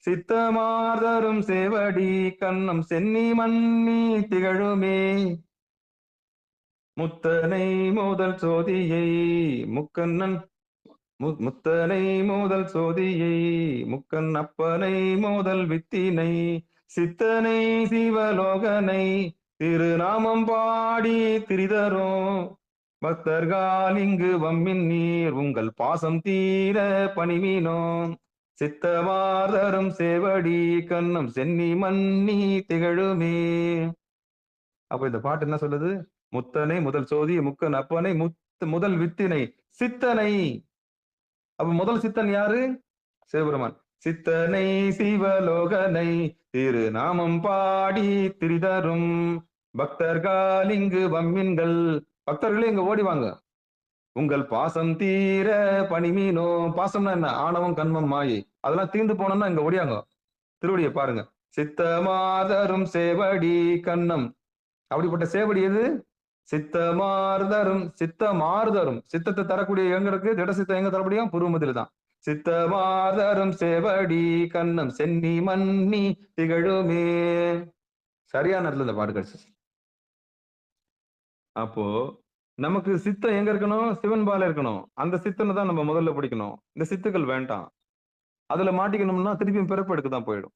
சித்தமார்தரும் சேவடி கண்ணம் சென்னி மன்னி திகழுமே முத்தனை மோதல் சோதியை முக்கண்ணன் முத்தனை மோதல் சோதியை முக்கன் அப்பனை மோதல் வித்தினை சித்தனை சிவலோகனை திருநாமம் பாடி திரிதரும் பக்தர்கள் இங்கு வம்மின் நீர் உங்கள் பாசம் தீர பணிமீனோ சித்தமார்தரும் சேவடி கண்ணம் சென்னி மன்னி திகழுமே. அப்ப இந்த பாட்டு என்ன சொல்லுது? முத்தனை முதல் சோதி முக்கன் அப்பனை முதல் வித்தினை சித்தனை. அப்ப முதல் சித்தன் யாரு? சிவபெருமான். சித்தனை சிவலோகனை திருநாமம் பாடி திரிதரும் பக்தர்கள் இங்கு வம்மின்கள், பக்தர்களே இங்க ஓடிவாங்க, உங்கள் பாசம் தீர பணிமீனோ. பாசம்னா என்ன? ஆணவம் கண்மம் மாயை, அதெல்லாம் தீர்ந்து போனோம்னா இங்க ஓடியாங்க. திருவடியை பாருங்க. சித்தமாதரும் சேவடி கண்ணம். அப்படிப்பட்ட சேவடி எது? சித்தமார்தரும் சித்தமார்தரும். சித்தத்தை தரக்கூடிய எங்க இருக்கு? திட சித்தம் எங்க தர முடியும்? புருவமதியில தான். சித்தமார்தரும் சேவடி கண்ணம் சென்னி மன்னி திகழுமே. சரியான இடத்துல இந்த பாட்டு கிடைச்சிச்சு. அப்போ நமக்கு சித்தம் எங்க இருக்கணும்? சிவன்பால இருக்கணும். அந்த சித்தனை தான் நம்ம முதல்ல பிடிக்கணும். இந்த சித்துக்கள் வேண்டாம். அதுல மாட்டிக்கணும்னா திருப்பியும் பிறப்பு எடுக்க தான் போயிடும்.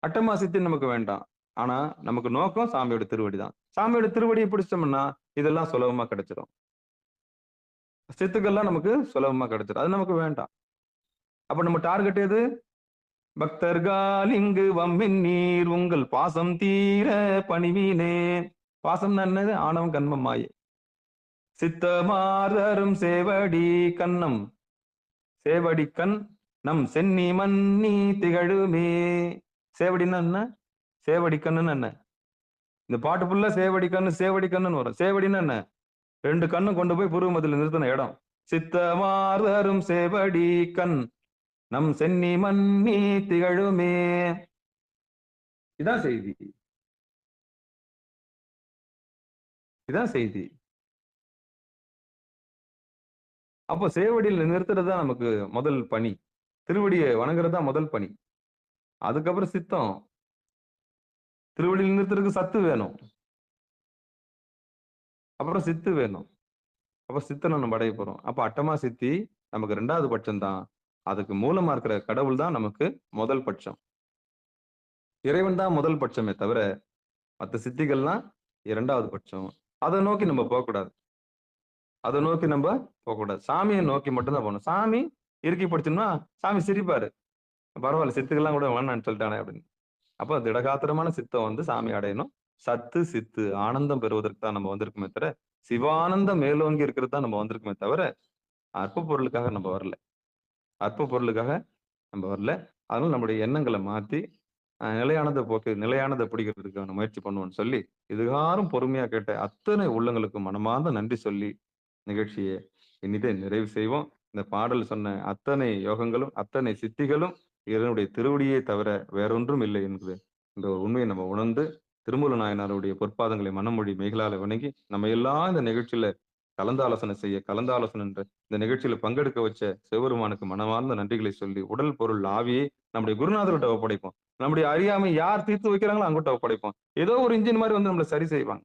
அட்டமா சித்தி நமக்கு வேண்டாம். ஆனா நமக்கு நோக்கம் சாமியோட திருவடி தான். சாமியோட திருவடியை பிடிச்சோம்னா இதெல்லாம் சுலபமா கிடைச்சிடும். சித்துக்கள்லாம் நமக்கு சுலபமா கிடைச்சிடும். அது நமக்கு வேண்டாம். அப்ப நம்ம டார்கெட் எது? பக்தர்கள் இங்கு வம்மின் நீர் உங்கள் பாசம் தீர பணிவீனே. பாசம்னா என்னது? ஆணவம் கண்மம் மாயை. சித்தமார்தரும் சேவடி கண்ணம் சேவடி கண் நம் சென்னி மன்னி திகழுமே. சேவடின்னா என்ன? சேவடி கண்ணுன்னு என்ன? இந்த பாட்டு ஃபுல்லா சேவடி கண்ணுன்னு வரும். சேவடின்னா என்ன? 2 கண்ணும் கொண்டு போய் புருவமதியில நிறுத்தின இடம். சித்தமார்தரும் சேவடி கண் நம் சென்னி மன்னி திகழுமே. இதான் செய்தி. இதான் செய்தி. அப்போ சேவடியில் நிறுத்துறது தான் நமக்கு முதல் பணி. திருவடியை வணங்குறது தான் முதல் பணி. அதுக்கப்புறம் சித்தம். திருவடியில் நிறுத்துறதுக்கு சத்து வேணும். அப்புறம் சித்து வேணும். அப்ப சித்தனை நம்ம அடைய போறோம். அப்ப அட்டமா சித்தி நமக்கு 2வது பட்சம் தான். அதுக்கு மூலமா இருக்கிற கடவுள் தான் நமக்கு முதல் பட்சம். இறைவன் தான் முதல் பட்சமே தவிர, மத்த சித்திகள்லாம் 2வது பட்சம். அதை நோக்கி நம்ம போகக்கூடாது. அதை நோக்கி நம்ம போகக்கூடாது. சாமியை நோக்கி மட்டும்தான் போகணும். சாமி இறுக்கி படிச்சோம்னா சாமி சிரிப்பாரு. பரவாயில்ல, சித்துக்கெல்லாம் கூட வேணான்னு சொல்லிட்டானே அப்படின்னு. அப்ப திடகாத்திரமான சித்தம் வந்து சாமி அடையணும். சத்து சித்து ஆனந்தம் பெறுவதற்கு தான் நம்ம வந்திருக்குமே தவிர, சிவானந்தம் மேலோங்கி இருக்கிறது தான் நம்ம வந்திருக்குமே தவிர, அற்ப பொருளுக்காக நம்ம வரல. அற்ப பொருளுக்காக நம்ம வரல. அதனால நம்முடைய எண்ணங்களை மாத்தி நிலையானதை போக்கு நிலையானதை பிடிக்கிறதுக்கான முயற்சி பண்ணுவோம்னு சொல்லி, இதுகாரும் பொறுமையா கேட்ட அத்தனை உள்ளங்களுக்கும் மனமார்ந்த நன்றி சொல்லி நிகழ்ச்சியை இனிதே நிறைவு செய்வோம். இந்த பாடல் சொன்ன அத்தனை யோகங்களும் அத்தனை சித்திகளும் இறைவனுடைய திருவடியே தவிர வேறொன்றும் இல்லை என்பது இந்த ஒரு உண்மையை நம்ம உணர்ந்து, திருமூல நாயனாருடைய பொற்பாதங்களை மனமொழி மெய்களால வணங்கி, நம்ம எல்லாம் இந்த நிகழ்ச்சியில கலந்தாலோசனை செய்ய, கலந்தாலோசனை என்ற இந்த நிகழ்ச்சியில பங்கெடுக்க வச்ச சிவபெருமானுக்கு மனமார்ந்த நன்றிகளை சொல்லி, உடல் பொருள் ஆவியை நம்முடைய குருநாதர்கிட்ட ஒப்படைப்போம். நம்முடைய அறியாமை யார் தீர்த்து வைக்கிறாங்களோ அங்கிட்ட ஒப்படைப்போம். ஏதோ ஒரு இன்ஜின் மாதிரி வந்து நம்மள சரி செய்வாங்க.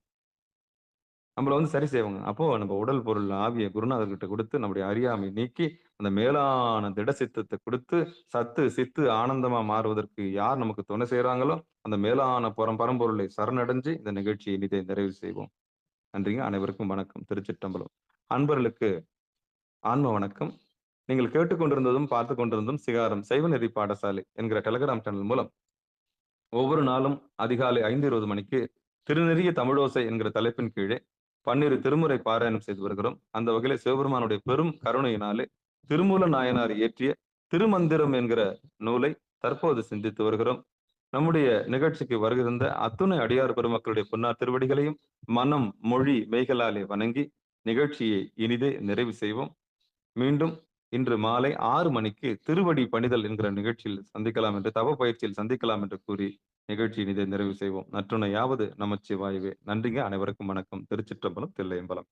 நம்மள வந்து சரி செய்வாங்க. அப்போ நம்ம உடல் பொருள் ஆவிய குருநாதர்கிட்ட கொடுத்து நம்முடைய அறியாமை நீக்கி, அந்த மேலான திட சித்தத்தை கொடுத்து, சத்து சித்து ஆனந்தமா மாறுவதற்கு யார் நமக்கு துணை செய்றாங்களோ, அந்த மேலான பரம்பொருளை சரணடைஞ்சு இந்த நிகழ்ச்சியை இனிதே நிறைவு செய்வோம். நன்றிங்க. அனைவருக்கும் வணக்கம். திருச்சிற்றம்பலம். அன்பர்களுக்கு ஆன்ம வணக்கம். நீங்கள் கேட்டுக்கொண்டிருந்ததும் பார்த்து கொண்டிருந்தும் சிகாரம் சைவநெறி பாடசாலை என்கிற டெலிகிராம் சேனல் மூலம் ஒவ்வொரு நாளும் அதிகாலை 5:20 மணிக்கு திருநெறிய தமிழோசை என்கிற தலைப்பின் கீழே 12 திருமுறை பாராயணம் செய்து வருகிறோம். அந்த வகையில சிவபெருமானுடைய பெரும் கருணையினாலே திருமூல நாயனார் இயற்றிய திருமந்திரம் என்கிற நூலை தற்போது சிந்தித்து வருகிறோம். நம்முடைய நிகழ்ச்சிக்கு வருகின்ற அத்துணை அடியார் பெருமக்களுடைய பொன்னார் திருவடிகளையும் மனம் மொழி மெய்களாலே வணங்கி நிகழ்ச்சியை இனிதே நிறைவு செய்வோம். மீண்டும் இன்று மாலை 6 மணிக்கு திருவடி பணிதல் என்கிற நிகழ்ச்சியில் சந்திக்கலாம் என்று, தவ பயிற்சியில் சந்திக்கலாம் என்று கூறி நிகழ்ச்சி இனிதே நிறைவு செய்வோம். நற்றுணையாவது நமச்சிவாயவே. நன்றிங்க. அனைவருக்கும் வணக்கம். திருச்சிற்றம்பலம், தில்லையம்பலம்.